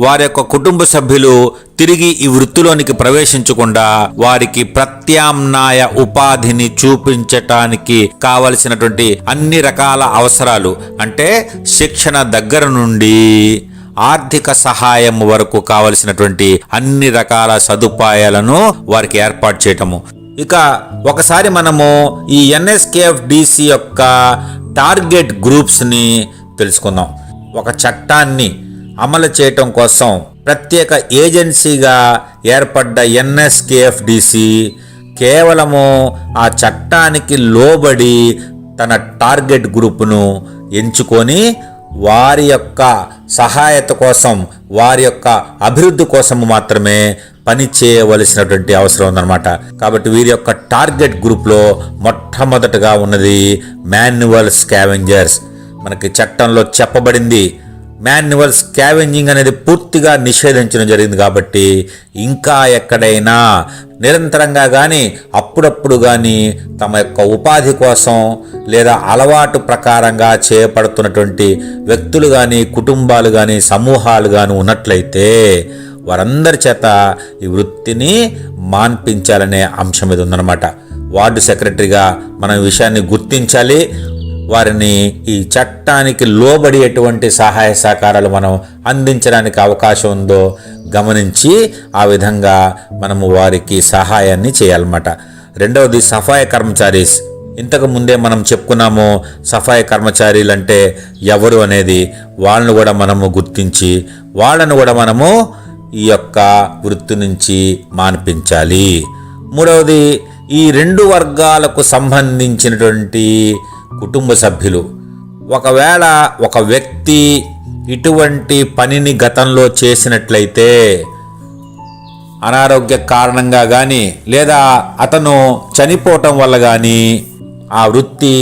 వారి యొక్క కుటుంబ సభ్యులు తిరిగి ఈ వృత్తిలోనికి ప్రవేశించకుండా వారికి ప్రత్యామ్నాయ ఉపాధిని చూపించటానికి కావలసినటువంటి అన్ని రకాల అవసరాలు అంటే శిక్షణ దగ్గర నుండి ఆర్థిక సహాయం వరకు కావలసినటువంటి అన్ని రకాల సదుపాయాలను వారికి ఏర్పాటు చేయటము. ఇక ఒకసారి మనము ఈ NSKFDC యొక్క టార్గెట్ గ్రూప్స్ని తెలుసుకుందాం. ఒక చట్టాన్ని అమలు చేయటం కోసం ప్రత్యేక ఏజెన్సీగా ఏర్పడ్డ NSKFDC కేవలము ఆ చట్టానికి లోబడి తన టార్గెట్ గ్రూపును ఎంచుకొని వారి యొక్క సహాయత కోసం వారి యొక్క అభివృద్ధి కోసం మాత్రమే పని చేయవలసినటువంటి అవసరం ఉందన్నమాట. కాబట్టి వీరి యొక్క టార్గెట్ గ్రూప్లో మొట్టమొదటగా ఉన్నది మాన్యువల్ స్కావెంజర్స్. మనకి చట్టంలో చెప్పబడింది మాన్యువల్ స్కావెంజింగ్ అనేది పూర్తిగా నిషేధించడం జరిగింది. కాబట్టి ఇంకా ఎక్కడైనా నిరంతరంగా కానీ అప్పుడప్పుడు కానీ తమ యొక్క ఉపాధి కోసం లేదా అలవాటు ప్రకారంగా చేపడుతున్నటువంటి వ్యక్తులు కానీ కుటుంబాలు కానీ సమూహాలు కానీ ఉన్నట్లయితే వారందరి చేత ఈ వృత్తిని మాన్పించాలనే అంశం మీద ఉందన్నమాట. వార్డు సెక్రటరీగా మనం ఈ విషయాన్ని గుర్తించాలి. వారిని ఈ చట్టానికి లోబడేటువంటి సహాయ సహకారాలు మనం అందించడానికి అవకాశం ఉందో గమనించి ఆ విధంగా మనము వారికి సహాయాన్ని చేయాలన్నమాట. రెండవది సఫాయి కర్మచారీస్. ఇంతకు ముందే మనం చెప్పుకున్నాము సఫాయి కర్మచారీలు అంటే ఎవరు అనేది. వాళ్ళను కూడా మనము గుర్తించి వాళ్ళను కూడా మనము ఈ యొక్క వృత్తి నుంచి మాన్పించాలి. మూడవది ఈ రెండు వర్గాలకు సంబంధించినటువంటి కుటుంబ సభ్యులు, ఒకవేళ ఒక వ్యక్తి ఇటువంటి పనిని గతంలో చేసినట్లయితే అనారోగ్య కారణంగా కానీ లేదా అతను చనిపోవటం వల్ల కానీ ఆ వృత్తి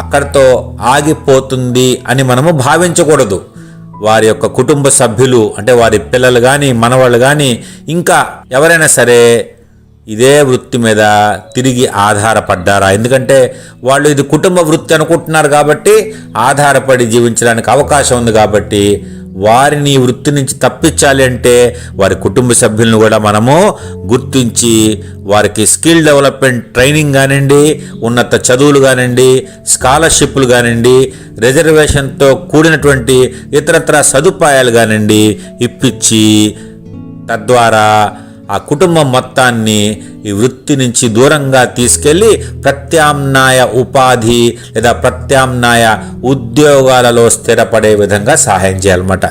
అక్కడితో ఆగిపోతుంది అని మనము భావించకూడదు. వారి యొక్క కుటుంబ సభ్యులు అంటే వారి పిల్లలు కానీ మనవాళ్ళు కానీ ఇంకా ఎవరైనా సరే ఇదే వృత్తి మీద తిరిగి ఆధారపడ్డారా? ఎందుకంటే వాళ్ళు ఇది కుటుంబ వృత్తి అనుకుంటున్నారు కాబట్టి ఆధారపడి జీవించడానికి అవకాశం ఉంది. కాబట్టి వారిని ఈ వృత్తి నుంచి తప్పించాలి అంటే వారి కుటుంబ సభ్యులను కూడా మనము గుర్తించి వారికి స్కిల్ డెవలప్మెంట్ ట్రైనింగ్ కానివ్వండి, ఉన్నత చదువులు కానివ్వండి, స్కాలర్షిప్లు కానివ్వండి, రిజర్వేషన్తో కూడినటువంటి ఇతరత్ర సదుపాయాలు కానివ్వండి ఇప్పించి తద్వారా ఆ కుటుంబం మొత్తాన్ని ఈ వృత్తి నుంచి దూరంగా తీసుకెళ్ళి ప్రత్యామ్నాయ ఉపాధి లేదా ప్రత్యామ్నాయ ఉద్యోగాలలో స్థిరపడే విధంగా సహాయం చేయాలన్నమాట.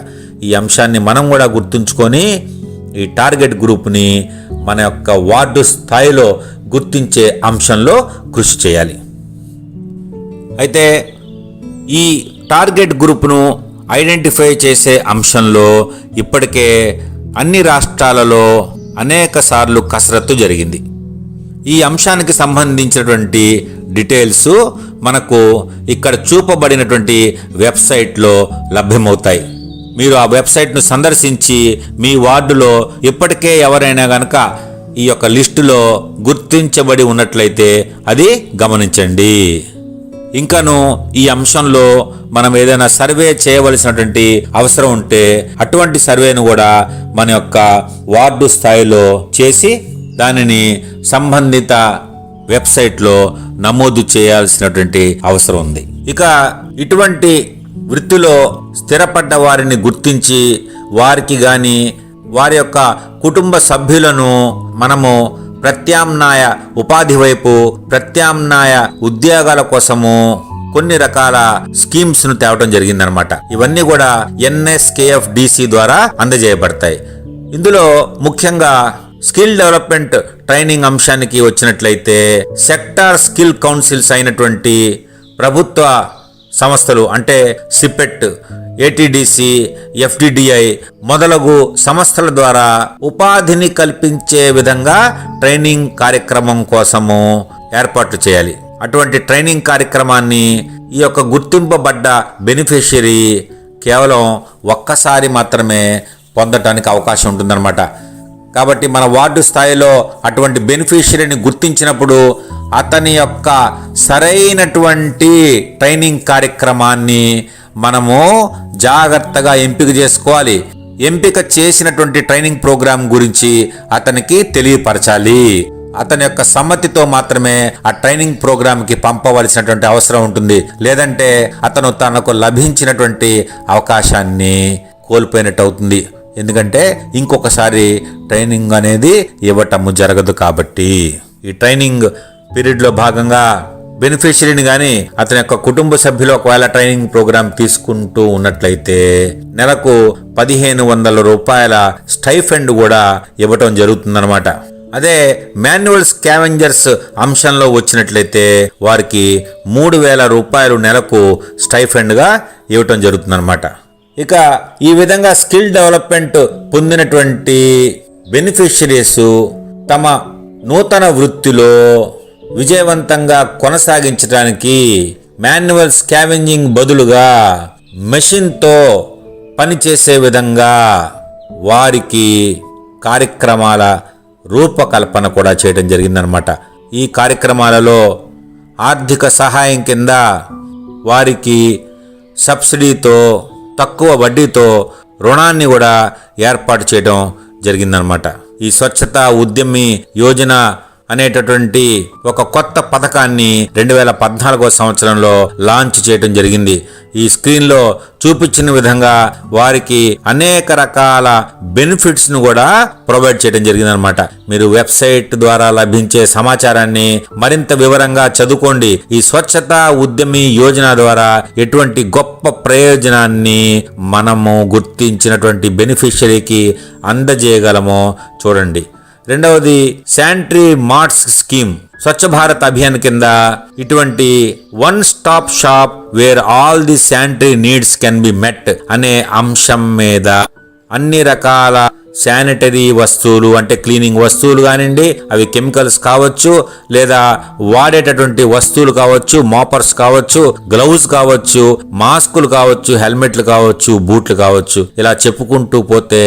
ఈ అంశాన్ని మనం కూడా గుర్తుంచుకొని ఈ టార్గెట్ గ్రూప్ని మన యొక్క వార్డు స్థాయిలో గుర్తించే అంశంలో కృషి చేయాలి. అయితే ఈ టార్గెట్ గ్రూప్ను ఐడెంటిఫై చేసే అంశంలో ఇప్పటికే అన్ని రాష్ట్రాలలో అనేక సార్లు కసరత్తు జరిగింది. ఈ అంశానికి సంబంధించినటువంటి డీటెయిల్స్ మనకు ఇక్కడ చూపబడినటువంటి వెబ్సైట్లో లభ్యమవుతాయి. మీరు ఆ వెబ్సైట్ను సందర్శించి మీ వార్డులో ఇప్పటికే ఎవరైనా గనక ఈ యొక్క లిస్టులో గుర్తించబడి ఉన్నట్లయితే అది గమనించండి. ఇంకను ఈ అంశంలో మనం ఏదైనా సర్వే చేయవలసినటువంటి అవసరం ఉంటే అటువంటి సర్వేను కూడా మన యొక్క వార్డు స్థాయిలో చేసి దానిని సంబంధిత వెబ్సైట్లో నమోదు చేయాల్సినటువంటి అవసరం ఉంది. ఇక ఇటువంటి వృత్తిలో స్థిరపడ్డ వారిని గుర్తించి వారికి కానీ వారి యొక్క కుటుంబ సభ్యులను మనము ప్రత్యామ్నాయ ఉపాధి వైపు ప్రత్యామ్నాయ ఉద్యోగాల కోసము కొన్ని రకాల స్కీమ్స్ ను తేవడం జరిగిందనమాట. ఇవన్నీ కూడా NSKFDC ద్వారా అందజేయబడతాయి. ఇందులో ముఖ్యంగా స్కిల్ డెవలప్మెంట్ ట్రైనింగ్ అంశానికి వచ్చినట్లయితే సెక్టార్ స్కిల్ కౌన్సిల్స్ అయినటువంటి ప్రభుత్వ సంస్థలు అంటే సిపెట్, ATDC, FDDI మొదలగు సంస్థల ద్వారా ఉపాధిని కల్పించే విధంగా ట్రైనింగ్ కార్యక్రమం కోసము ఏర్పాట్లు చేయాలి. అటువంటి ట్రైనింగ్ కార్యక్రమాన్ని ఈ యొక్క గుర్తింపబడ్డ బెనిఫిషియరీ కేవలం ఒక్కసారి మాత్రమే పొందటానికి అవకాశం ఉంటుందన్నమాట. కాబట్టి మన వార్డు స్థాయిలో అటువంటి బెనిఫిషియరీని గుర్తించినప్పుడు అతని యొక్క సరైనటువంటి ట్రైనింగ్ కార్యక్రమాన్ని మనము జాగ్రత్తగా ఎంపిక చేసుకోవాలి. ఎంపిక చేసినటువంటి ట్రైనింగ్ ప్రోగ్రాం గురించి అతనికి తెలియపరచాలి. అతని యొక్క సమ్మతితో మాత్రమే ఆ ట్రైనింగ్ ప్రోగ్రాంకి పంపవలసినటువంటి అవసరం ఉంటుంది. లేదంటే అతను తనకు లభించినటువంటి అవకాశాన్ని కోల్పోయినట్టు అవుతుంది. ఎందుకంటే ఇంకొకసారి ట్రైనింగ్ అనేది ఇవ్వటము జరగదు. కాబట్టి ఈ ట్రైనింగ్ పీరియడ్లో భాగంగా బెనిఫిషరీని కానీ అతని యొక్క కుటుంబ సభ్యులు ఒకవేళ ట్రైనింగ్ ప్రోగ్రాం తీసుకుంటూ ఉన్నట్లయితే నెలకు 1500 రూపాయల స్టైఫండ్ కూడా ఇవ్వటం జరుగుతుందన్నమాట. అదే మాన్యువల్ స్కావెంజర్స్ అంశంలో వచ్చినట్లయితే వారికి 3000 రూపాయలు నెలకు స్టైఫండ్గా ఇవ్వటం జరుగుతుందన్నమాట. ఇక ఈ విధంగా స్కిల్ డెవలప్మెంట్ పొందినటువంటి బెనిఫిషరీస్ తమ నూతన వృత్తిలో విజయవంతంగా కొనసాగించడానికి మాన్యువల్ స్కావెంజింగ్ బదులుగా మెషిన్తో పనిచేసే విధంగా వారికి కార్యక్రమాల రూపకల్పన కూడా చేయడం జరిగిందనమాట. ఈ కార్యక్రమాలలో ఆర్థిక సహాయం కింద వారికి సబ్సిడీతో తక్కువ వడ్డీతో రుణాన్ని కూడా ఏర్పాటు చేయడం జరిగిందనమాట. ఈ స్వచ్ఛత ఉద్యమి యోజన అనేటటువంటి ఒక కొత్త పథకాన్ని 2014 సంవత్సరంలో లాంచ్ చేయడం జరిగింది. ఈ స్క్రీన్ లో చూపించిన విధంగా వారికి అనేక రకాల బెనిఫిట్స్ ను కూడా ప్రొవైడ్ చేయడం జరిగిందనమాట. మీరు వెబ్సైట్ ద్వారా లభించే సమాచారాన్ని మరింత వివరంగా చదువుకోండి. ఈ స్వచ్ఛతా ఉద్యమి యోజన ద్వారా ఎటువంటి గొప్ప ప్రయోజనాన్ని మనము గుర్తించినటువంటి బెనిఫిషరీకి అందజేయగలమో చూడండి. రెండవది sanitary marts scheme. Swachh Bharat Abhiyan కింద ఇటువంటి one stop shop where all the sanitary needs can be met అనే అంశం మీద అన్ని రకాల శానిటరీ వస్తువులు అంటే క్లీనింగ్ వస్తువులు కానివ్వండి, అవి కెమికల్స్ కావచ్చు లేదా వాడేటటువంటి వస్తువులు కావచ్చు, మాపర్స్ కావచ్చు, గ్లౌజ్ కావచ్చు, మాస్కులు కావచ్చు, హెల్మెట్లు కావచ్చు, బూట్లు కావచ్చు, ఇలా చెప్పుకుంటూ పోతే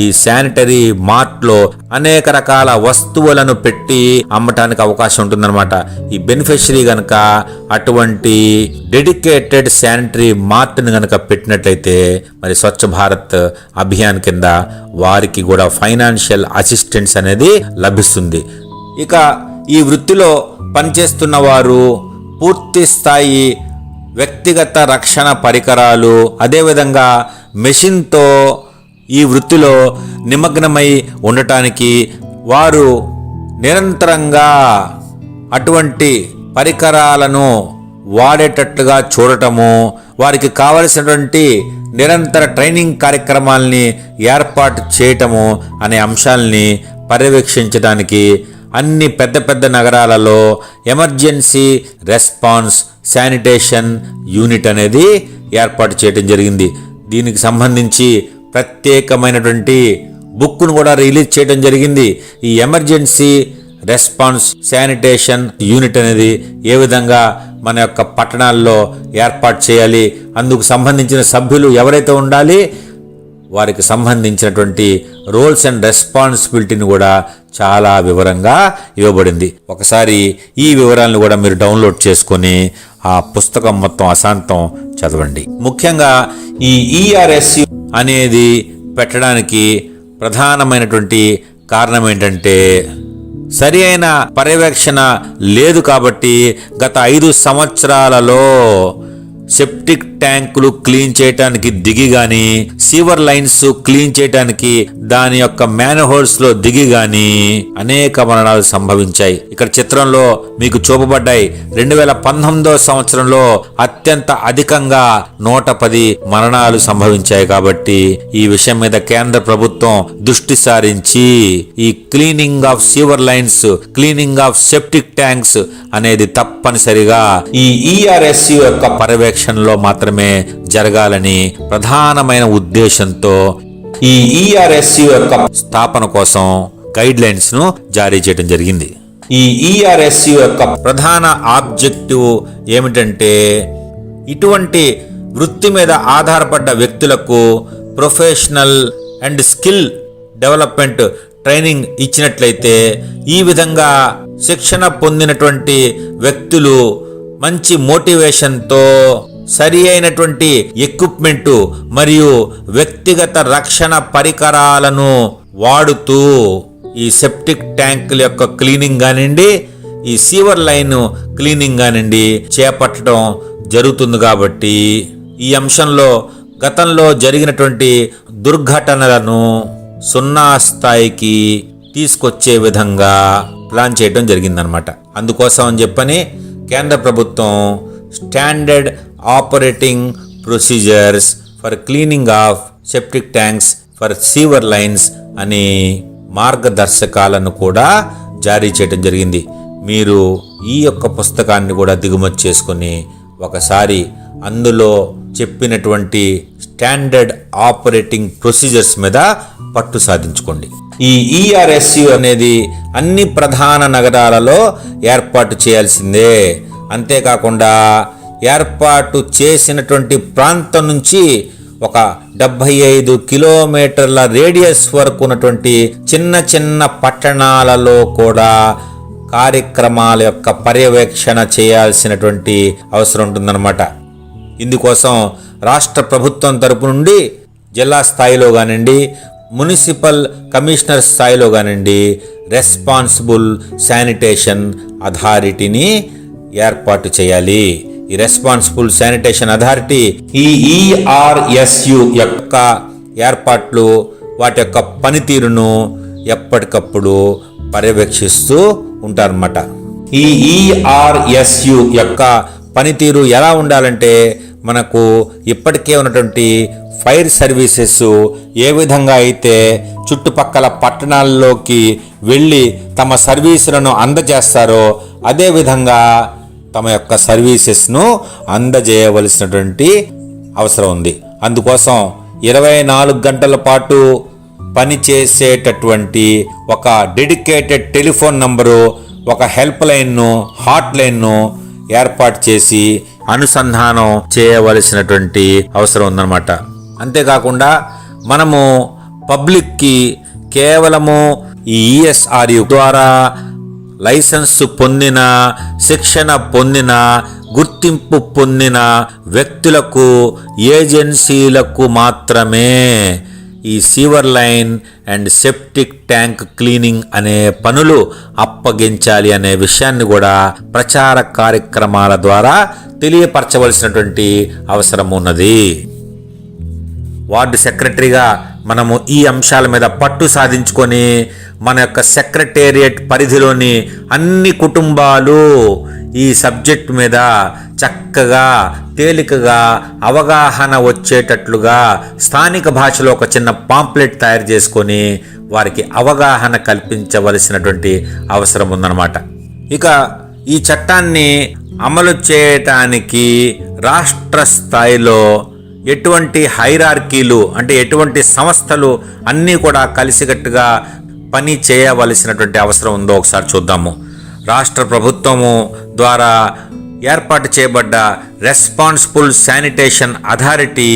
ఈ శానిటరీ మార్ట్ లో అనేక రకాల వస్తువులను పెట్టి అమ్మటానికి అవకాశం ఉంటుందన్నమాట. ఈ బెనిఫిషరీ గనక అటువంటి డెడికేటెడ్ శానిటరీ మార్ట్ ని గనక పెట్టినట్లయితే మరి స్వచ్ఛ భారత్ అభియాన్ కింద వారికి కూడా ఫైనాన్షియల్ అసిస్టెన్స్ అనేది లభిస్తుంది. ఇక ఈ వృత్తిలో పనిచేస్తున్న వారు పూర్తి స్థాయి వ్యక్తిగత రక్షణ పరికరాలు, అదేవిధంగా మెషిన్తో ఈ వృత్తిలో నిమగ్నమై ఉండటానికి వారు నిరంతరంగా అటువంటి పరికరాలను వాడేటట్టుగా చూడటము, వారికి కావలసినటువంటి నిరంతర ట్రైనింగ్ కార్యక్రమాల్ని ఏర్పాటు చేయటము అనే అంశాలని పర్యవేక్షించడానికి అన్ని పెద్ద పెద్ద నగరాలలో ఎమర్జెన్సీ రెస్పాన్స్ శానిటేషన్ యూనిట్ అనేది ఏర్పాటు చేయడం జరిగింది. దీనికి సంబంధించి ప్రత్యేకమైనటువంటి బుక్ను కూడా రిలీజ్ చేయడం జరిగింది. ఈ ఎమర్జెన్సీ రెస్పాన్స్ శానిటేషన్ యూనిట్ అనేది ఏ విధంగా మన యొక్క పట్టణాల్లో ఏర్పాటు చేయాలి, అందుకు సంబంధించిన సభ్యులు ఎవరైతే ఉండాలి, వారికి సంబంధించినటువంటి రోల్స్ అండ్ రెస్పాన్సిబిలిటీని కూడా చాలా వివరంగా ఇవ్వబడింది. ఒకసారి ఈ వివరాలను కూడా మీరు డౌన్లోడ్ చేసుకొని ఆ పుస్తకం మొత్తం అశాంతం చదవండి. ముఖ్యంగా ఈ ERSU అనేది పెట్టడానికి ప్రధానమైనటువంటి కారణం ఏంటంటే సరి అయిన పర్యవేక్షణ లేదు కాబట్టి గత 5 సంవత్సరాలలో సెప్టిక్ ట్యాంకులు క్లీన్ చేయడానికి దిగి గాని, సీవర్ లైన్స్ క్లీన్ చేయడానికి దాని యొక్క మ్యాన్హోల్స్ లో దిగి గాని అనేక మరణాలు సంభవించాయి. ఇక్కడ చిత్రంలో మీకు చూపబడ్డాయి. 2019 సంవత్సరంలో అత్యంత అధికంగా 110 మరణాలు సంభవించాయి. కాబట్టి ఈ విషయం మీద కేంద్ర ప్రభుత్వం దృష్టి సారించి ఈ cleaning of severe lines, cleaning of septic tanks అనేది తప్పనిసరిగా ఈ ERSU యొక్క పర్యవేక్షణలో మాత్రమే జరగాలని ప్రధానమైన ఉద్దేశంతో ఈ ERSU యొక్క స్థాపన కోసం గైడ్ లైన్స్ ను జారీ చేయడం జరిగింది. ఈ ERSU యొక్క ప్రధాన ఆబ్జెక్టివ్ ఏమిటంటే ఇటువంటి వృత్తి మీద ఆధారపడ్డ వ్యక్తులకు professional and skill development training ఇచ్చినట్లయితే ఈ విధంగా శిక్షణ పొందినటువంటి వ్యక్తులు మంచి మోటివేషన్తో సరి అయినటువంటి ఎక్విప్మెంట్ మరియు వ్యక్తిగత రక్షణ పరికరాలను వాడుతూ ఈ సెప్టిక్ ట్యాంకుల యొక్క క్లీనింగ్ కానివ్వండి, ఈ సీవర్ లైన్ క్లీనింగ్ కానివ్వండి చేపట్టడం జరుగుతుంది. కాబట్టి ఈ అంశంలో గతంలో జరిగినటువంటి దుర్ఘటనలను 0 స్థాయికి తీసుకొచ్చే విధంగా ప్లాన్ చేయడం జరిగిందనమాట. అందుకోసం అని చెప్పని కేంద్ర ప్రభుత్వం standard operating procedures for cleaning of septic tanks for severe lines అని మార్గదర్శకాలను కూడా జారీ చేయడం జరిగింది. మీరు ఈ యొక్క పుస్తకాన్ని కూడా దిగుమతి చేసుకుని ఒకసారి అందులో చెప్పినటువంటి స్టాండర్డ్ ఆపరేటింగ్ ప్రొసీజర్స్ మీద పట్టు సాధించుకోండి. ఈ ERSU అనేది అన్ని ప్రధాన నగరాలలో ఏర్పాటు చేయాల్సిందే. అంతేకాకుండా ఏర్పాటు చేసినటువంటి ప్రాంతం నుంచి ఒక 75 కిలోమీటర్ల రేడియస్ వరకు ఉన్నటువంటి చిన్న చిన్న పట్టణాలలో కూడా కార్యక్రమాల యొక్క పర్యవేక్షణ చేయాల్సినటువంటి అవసరం ఉంటుందన్నమాట. ఇందుకోసం రాష్ట్ర ప్రభుత్వం తరపు నుండి జిల్లా స్థాయిలో కానివ్వండి, మున్సిపల్ కమిషనర్ స్థాయిలో కానివ్వండి రెస్పాన్సిబుల్ శానిటేషన్ అథారిటీని ఏర్పాటు చేయాలి. ఈ రెస్పాన్సిబుల్ శానిటేషన్ అథారిటీ ఈ ERSU యొక్క ఏర్పాట్లు వాటి యొక్క పనితీరును ఎప్పటికప్పుడు పర్యవేక్షిస్తూ ఉంటారన్నమాట. ఈ ERSU యొక్క పనితీరు ఎలా ఉండాలంటే మనకు ఇప్పటికే ఉన్నటువంటి ఫైర్ సర్వీసెస్ ఏ విధంగా అయితే చుట్టుపక్కల పట్టణాల్లోకి వెళ్ళి తమ సర్వీసులను అందజేస్తారో అదేవిధంగా తమ యొక్క సర్వీసెస్ను అందజేయవలసినటువంటి అవసరం ఉంది. అందుకోసం 24 గంటల పాటు పనిచేసేటటువంటి ఒక డెడికేటెడ్ టెలిఫోన్ నంబరు, ఒక హెల్ప్ లైన్ను, హాట్ లైన్ను ఏర్పాటు చేసి అనుసంధానం చేయవలసినటువంటి అవసరం ఉందన్నమాట. అంతేకాకుండా మనము పబ్లిక్కి కేవలము ఈ ESRU ద్వారా లైసెన్స్ పొందిన, శిక్షణ పొందిన, గుర్తింపు పొందిన వ్యక్తులకు, ఏజెన్సీలకు మాత్రమే ఈ severe line and septic tank cleaning అనే పనులు అప్పగించాలి అనే విషయాన్ని కూడా ప్రచార కార్యక్రమాల ద్వారా తెలియపరచవలసినటువంటి అవసరం ఉన్నది. వార్డు సెక్రటరీగా మనము ఈ అంశాల మీద పట్టు సాధించుకొని మన యొక్క సెక్రటేరియట్ పరిధిలోని అన్ని కుటుంబాలు ఈ సబ్జెక్ట్ మీద చక్కగా తేలికగా అవగాహన వచ్చేటట్లుగా స్థానిక భాషలో ఒక చిన్న పాంప్లెట్ తయారు చేసుకొని వారికి అవగాహన కల్పించవలసినటువంటి అవసరం ఉందన్నమాట. ఇక ఈ చట్టాన్ని అమలు చేయటానికి రాష్ట్ర స్థాయిలో ఎటువంటి హైరార్కీలు అంటే ఎటువంటి సంస్థలు అన్నీ కూడా కలిసికట్టుగా పని చేయవలసినటువంటి అవసరం ఉందో ఒకసారి చూద్దాము. రాష్ట్ర ప్రభుత్వము ద్వారా ఏర్పాటు చేయబడ్డ రెస్పాన్సిబుల్ శానిటేషన్ అథారిటీ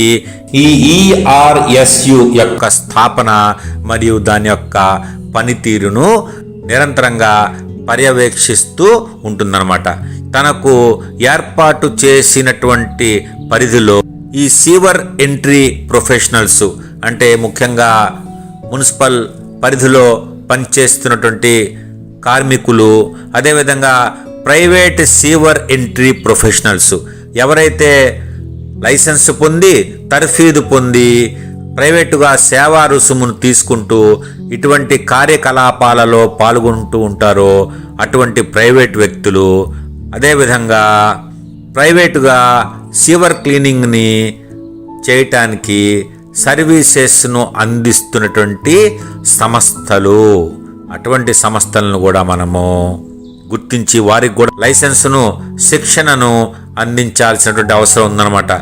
ఈ ERSU యొక్క స్థాపన మరియు దాని యొక్క పనితీరును నిరంతరంగా పర్యవేక్షిస్తూ ఉంటుందన్నమాట. తనకు ఏర్పాటు చేసినటువంటి పరిధిలో ఈ సీవర్ ఎంట్రీ ప్రొఫెషనల్స్ అంటే ముఖ్యంగా మున్సిపల్ పరిధిలో పనిచేస్తున్నటువంటి కార్మికులు, అదేవిధంగా ప్రైవేట్ సీవర్ ఎంట్రీ ప్రొఫెషనల్స్ ఎవరైతే లైసెన్స్ పొంది, తర్ఫీదు పొంది ప్రైవేటుగా సేవా రుసుమును తీసుకుంటూ ఇటువంటి కార్యకలాపాలలో పాల్గొంటూ ఉంటారో అటువంటి ప్రైవేట్ వ్యక్తులు, అదేవిధంగా ప్రైవేటుగా సీవర్ క్లీనింగ్ని చేయటానికి సర్వీసెస్ను అందిస్తున్నటువంటి సంస్థలు, అటువంటి సంస్థలను కూడా మనము గుర్తించి వారికి కూడా లైసెన్సును, శిక్షణను అందించాల్సినటువంటి అవసరం ఉందన్నమాట.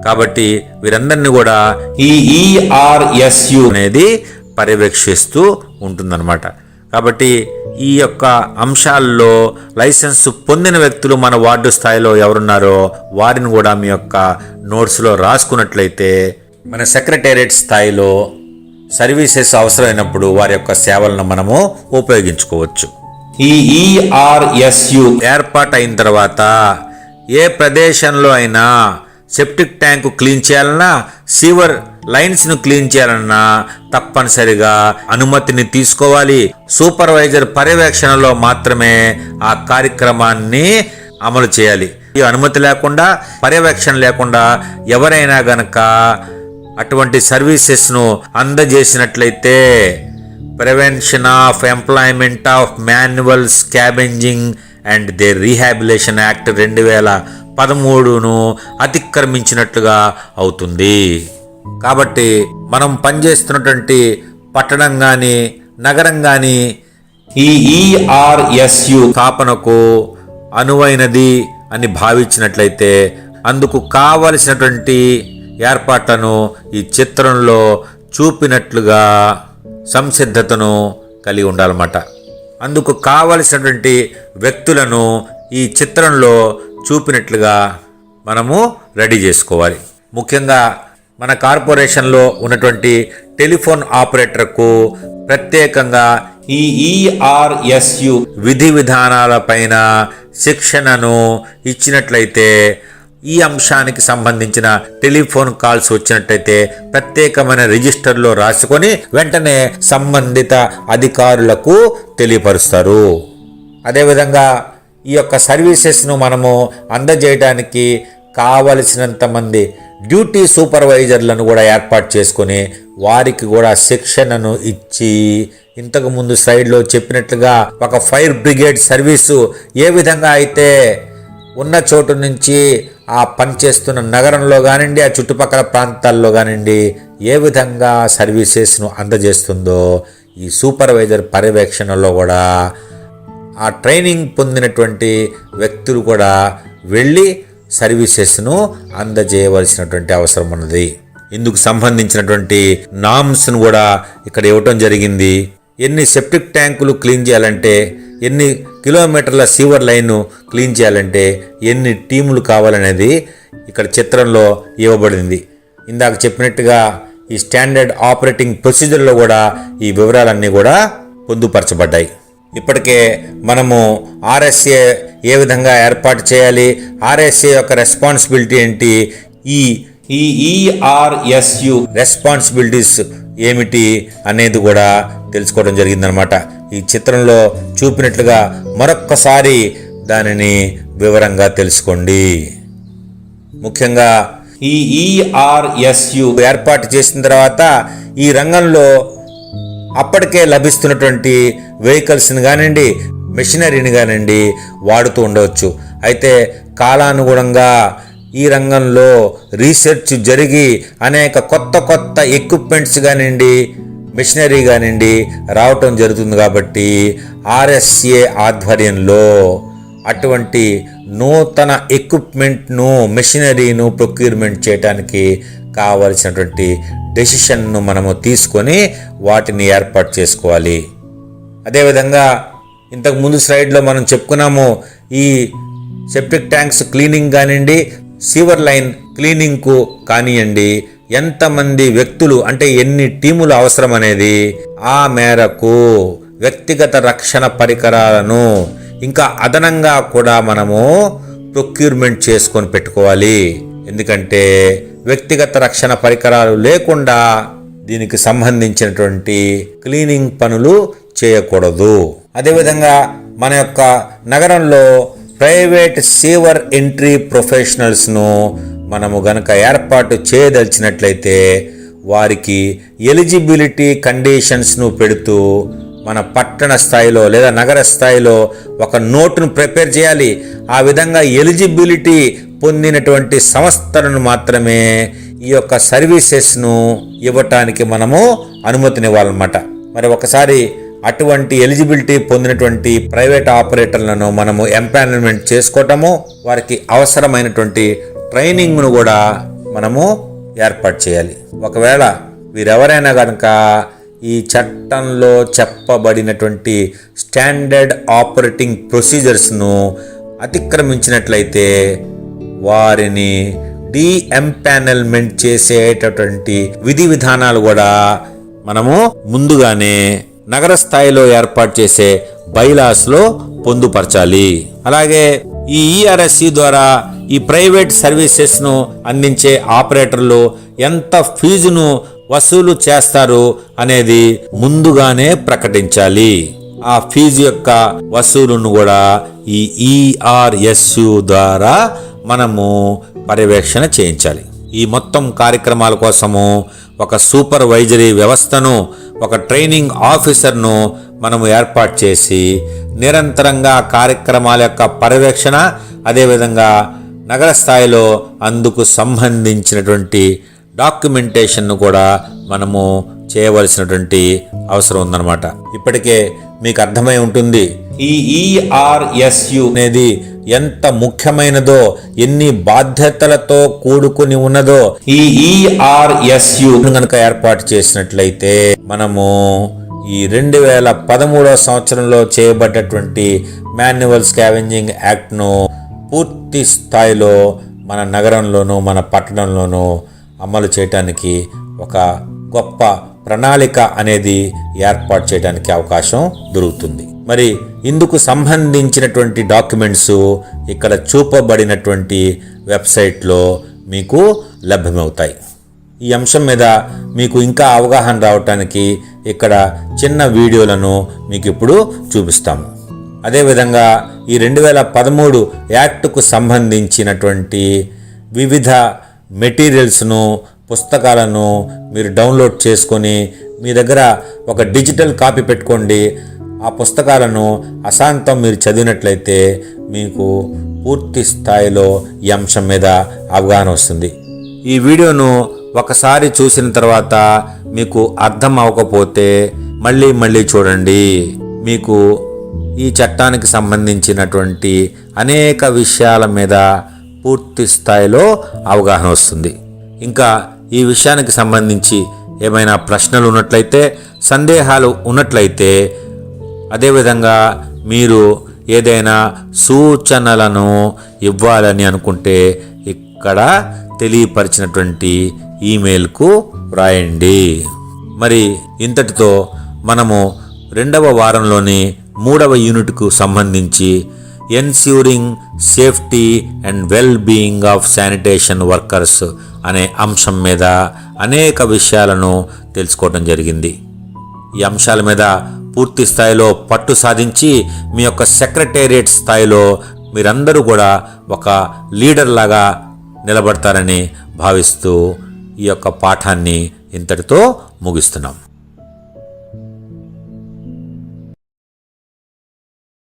కాబట్టి వీరందరినీ కూడా ఈ ERSU అనేది పర్యవేక్షిస్తూ ఉంటుందన్నమాట. కాబట్టి ఈ యొక్క అంశాల్లో లైసెన్స్ పొందిన వ్యక్తులు మన వార్డు స్థాయిలో ఎవరున్నారో వారిని కూడా మీ యొక్క నోట్స్లో రాసుకున్నట్లయితే మన సెక్రటేరియట్ స్థాయిలో సర్వీసెస్ అవసరమైనప్పుడు వారి యొక్క సేవలను మనము ఉపయోగించుకోవచ్చు. ఈ ERSU ఏర్పాటైన తర్వాత ఏ ప్రదేశంలో అయినా సెప్టిక్ ట్యాంకు క్లీన్ చేయాలన్నా, సీవర్ లైన్స్ను క్లీన్ చేయాలన్నా తప్పనిసరిగా అనుమతిని తీసుకోవాలి. సూపర్వైజర్ పర్యవేక్షణలో మాత్రమే ఆ కార్యక్రమాన్ని అమలు చేయాలి. ఈ అనుమతి లేకుండా, పర్యవేక్షణ లేకుండా ఎవరైనా గనక అటువంటి సర్వీసెస్ను అందజేసినట్లయితే prevention of employment of manual scavenging and the rehabilitation act 2013ను అతిక్రమించినట్లుగా అవుతుంది. కాబట్టి మనం పనిచేస్తున్నటువంటి పట్టణం కానీ, నగరం కానీ ఈ ERSU స్థాపనకు అనువైనది అని భావించినట్లయితే అందుకు కావలసినటువంటి ఏర్పాట్లను ఈ చిత్రంలో చూపినట్లుగా సంసిద్ధతను కలిగి ఉండాలన్నమాట. అందుకు కావలసినటువంటి వ్యక్తులను ఈ చిత్రంలో చూపినట్లుగా మనము రెడీ చేసుకోవాలి. ముఖ్యంగా మన కార్పొరేషన్లో ఉన్నటువంటి టెలిఫోన్ ఆపరేటర్కు ప్రత్యేకంగా ఈ ERSU విధి విధానాలపైన శిక్షణను ఇచ్చినట్లయితే ఈ అంశానికి సంబంధించిన టెలిఫోన్ కాల్స్ వచ్చినట్టయితే ప్రత్యేకమైన రిజిస్టర్లో రాసుకొని వెంటనే సంబంధిత అధికారులకు తెలియపరుస్తారు. అదేవిధంగా ఈ యొక్క సర్వీసెస్ను మనము అందజేయడానికి కావలసినంత మంది డ్యూటీ సూపర్వైజర్లను కూడా ఏర్పాటు చేసుకొని వారికి కూడా శిక్షణను ఇచ్చి, ఇంతకు ముందు స్లైడ్లో చెప్పినట్లుగా ఒక ఫైర్ బ్రిగేడ్ సర్వీసు ఏ విధంగా అయితే ఉన్న చోటు నుంచి ఆ పనిచేస్తున్న నగరంలో కానివ్వండి, ఆ చుట్టుపక్కల ప్రాంతాల్లో కానివ్వండి ఏ విధంగా సర్వీసెస్ను అందజేస్తుందో ఈ సూపర్వైజర్ పర్యవేక్షణలో కూడా ఆ ట్రైనింగ్ పొందినటువంటి వ్యక్తులు కూడా వెళ్ళి సర్వీసెస్ను అందజేయవలసినటువంటి అవసరం ఉన్నది. ఇందుకు సంబంధించినటువంటి నామ్స్ను కూడా ఇక్కడ ఇవ్వటం జరిగింది. ఎన్ని సెప్టిక్ ట్యాంకులు క్లీన్ చేయాలంటే, ఎన్ని కిలోమీటర్ల సీవర్ లైన్ క్లీన్ చేయాలంటే ఎన్ని టీములు కావాలనేది ఇక్కడ చిత్రంలో ఇవ్వబడింది. ఇందాక చెప్పినట్టుగా ఈ స్టాండర్డ్ ఆపరేటింగ్ ప్రొసీజర్లో కూడా ఈ వివరాలన్నీ కూడా పొందుపరచబడ్డాయి. ఇప్పటికే మనము ఆర్ఎస్ఏ ఏ విధంగా ఏర్పాటు చేయాలి, ఆర్ఎస్ఏ యొక్క రెస్పాన్సిబిలిటీ ఏంటి, ఈ ఈఆర్ఎస్యు రెస్పాన్సిబిలిటీస్ ఏమిటి అనేది కూడా తెలుసుకోవడం జరిగిందనమాట. ఈ చిత్రంలో చూపినట్లుగా మరొక్కసారి దానిని వివరంగా తెలుసుకోండి. ముఖ్యంగా ఈ ఈఆర్ఎస్యు ఏర్పాటు చేసిన తర్వాత ఈ రంగంలో అప్పటికే లభిస్తున్నటువంటి వెహికల్స్ని కానివ్వండి, మెషినరీని కానివ్వండి వాడుతూ ఉండవచ్చు. అయితే కాలానుగుణంగా ఈ రంగంలో రీసెర్చ్ జరిగి అనేక కొత్త ఎక్విప్మెంట్స్ కానివ్వండి, మెషినరీ కానివ్వండి రావటం జరుగుతుంది. కాబట్టి ఆర్ఎస్ఏ ఆధ్వర్యంలో అటువంటి నూతన ఎక్విప్మెంట్ను, మెషినరీను ప్రొక్యూర్మెంట్ చేయడానికి కావలసినటువంటి డెసిషన్ను మనము తీసుకొని వాటిని ఏర్పాటు చేసుకోవాలి. అదేవిధంగా ఇంతకు ముందు స్లైడ్లో మనం చెప్పుకున్నాము, ఈ సెప్టిక్ ట్యాంక్స్ క్లీనింగ్ కానివ్వండి, సీవర్ లైన్ క్లీనింగ్కు కానివ్వండి ఎంతమంది వ్యక్తులు అంటే ఎన్ని టీములు అవసరం అనేది ఆ మేరకు వ్యక్తిగత రక్షణ పరికరాలను ఇంకా అదనంగా కూడా మనము ప్రొక్యూర్మెంట్ చేసుకొని పెట్టుకోవాలి. ఎందుకంటే వ్యక్తిగత రక్షణ పరికరాలు లేకుండా దీనికి సంబంధించినటువంటి క్లీనింగ్ పనులు చేయకూడదు. అదేవిధంగా మన యొక్క నగరంలో ప్రైవేట్ సీవర్ ఎంట్రీ ప్రొఫెషనల్స్ను మనము గనక ఏర్పాటు చేయదలిచినట్లయితే వారికి ఎలిజిబిలిటీ కండిషన్స్ను పెడుతూ మన పట్టణ స్థాయిలో లేదా నగర స్థాయిలో ఒక నోటును ప్రిపేర్ చేయాలి. ఆ విధంగా ఎలిజిబిలిటీ పొందినటువంటి సంస్థలను మాత్రమే ఈ యొక్క సర్వీసెస్ను ఇవ్వటానికి మనము అనుమతినివ్వాలన్నమాట. మరి ఒకసారి అటువంటి ఎలిజిబిలిటీ పొందినటువంటి ప్రైవేట్ ఆపరేటర్లను మనము ఎంపానల్మెంట్ చేసుకోవటము, వారికి అవసరమైనటువంటి ట్రైనింగ్ను కూడా మనము ఏర్పాటు చేయాలి. ఒకవేళ వీరెవరైనా కనుక ఈ చట్టంలో చెప్పబడినటువంటి స్టాండర్డ్ ఆపరేటింగ్ ప్రొసీజర్స్ను అతిక్రమించినట్లయితే వారిని ఎంపానల్మెంట్ చేసేటటువంటి విధి విధానాలు కూడా మనము ముందుగానే నగర స్థాయిలో ఏర్పాటు చేసే బైలాస్లో పొందుపరచాలి. అలాగే ఈ ఈఆర్ఎస్సి ద్వారా ఈ ప్రైవేట్ సర్వీసెస్ను అందించే ఆపరేటర్లు ఎంత ఫీజును వసూలు చేస్తారు అనేది ముందుగానే ప్రకటించాలి. ఆ ఫీజు యొక్క వసూలును కూడా ఈ ఈఆర్ఎస్యు ద్వారా మనము పర్యవేక్షణ చేయించాలి. ఈ మొత్తం కార్యక్రమాల కోసము ఒక సూపర్వైజరీ వ్యవస్థను, ఒక ట్రైనింగ్ ఆఫీసర్ను మనము ఏర్పాటు చేసి నిరంతరంగా కార్యక్రమాల యొక్క పర్యవేక్షణ, అదేవిధంగా నగర స్థాయిలో అందుకు సంబంధించినటువంటి డాక్యుమెంటేషన్ను కూడా మనము చేయవలసినటువంటి అవసరం ఉందన్నమాట. ఇప్పటికే మీకు అర్థమై ఉంటుంది ఈ ఈఆర్ఎస్యు అనేది ఎంత ముఖ్యమైనదో, ఎన్ని బాధ్యతలతో కూడుకుని ఉన్నదో. ఈ ఈఆర్ఎస్యు కనుక ఏర్పాటు చేసినట్లయితే మనము ఈ 2013 సంవత్సరంలో చేయబడ్డటువంటి మాన్యువల్ స్కావెంజింగ్ యాక్ట్ను పూర్తి స్థాయిలో మన నగరంలోనూ మన పట్టణంలోనూ అమలు చేయడానికి ఒక గొప్ప ప్రణాళిక అనేది ఏర్పాటు చేయడానికి అవకాశం దొరుకుతుంది. మరి ఇందుకు సంబంధించినటువంటి డాక్యుమెంట్స్ ఇక్కడ చూపబడినటువంటి వెబ్సైట్లో మీకు లభ్యమవుతాయి. ఈ అంశం మీద మీకు ఇంకా అవగాహన రావటానికి ఇక్కడ చిన్న వీడియోలను మీకు ఇప్పుడు చూపిస్తాము. అదేవిధంగా ఈ 2013 యాక్ట్కు సంబంధించినటువంటి వివిధ మెటీరియల్స్ను, పుస్తకాలను మీరు డౌన్లోడ్ చేసుకొని మీ దగ్గర ఒక డిజిటల్ కాపీ పెట్టుకోండి. ఆ పుస్తకాలను అశాంతం మీరు చదివినట్లయితే మీకు పూర్తి స్థాయిలో ఈ అంశం మీద అవగాహన వస్తుంది. ఈ వీడియోను ఒకసారి చూసిన తర్వాత మీకు అర్థం అవ్వకపోతే మళ్ళీ చూడండి. మీకు ఈ చట్టానికి సంబంధించినటువంటి అనేక విషయాల మీద పూర్తి స్థాయిలో అవగాహన వస్తుంది. ఇంకా ఈ విషయానికి సంబంధించి ఏమైనా ప్రశ్నలు ఉన్నట్లయితే, సందేహాలు ఉన్నట్లయితే, అదేవిధంగా మీరు ఏదైనా సూచనలను ఇవ్వాలని అనుకుంటే ఇక్కడ తెలియపరిచినటువంటి ఈమెయిల్కు వ్రాయండి. మరి ఇంతటితో మనము 2వ వారంలోని 3వ యూనిట్కు సంబంధించి ensuring safety and well being of sanitation workers అనే అంశం మీద అనేక విషయాలను తెలుసుకోవడం జరిగింది. ఈ అంశాల మీద పూర్తి స్థాయిలో పట్టు సాధించి మీ యొక్క సెక్రటేరియట్ స్థాయిలో మీరందరూ కూడా ఒక లీడర్ లాగా నిలబడతారని భావిస్తూ ఈ యొక్క పాఠాన్ని ఇంతటితో ముగిస్తున్నాం.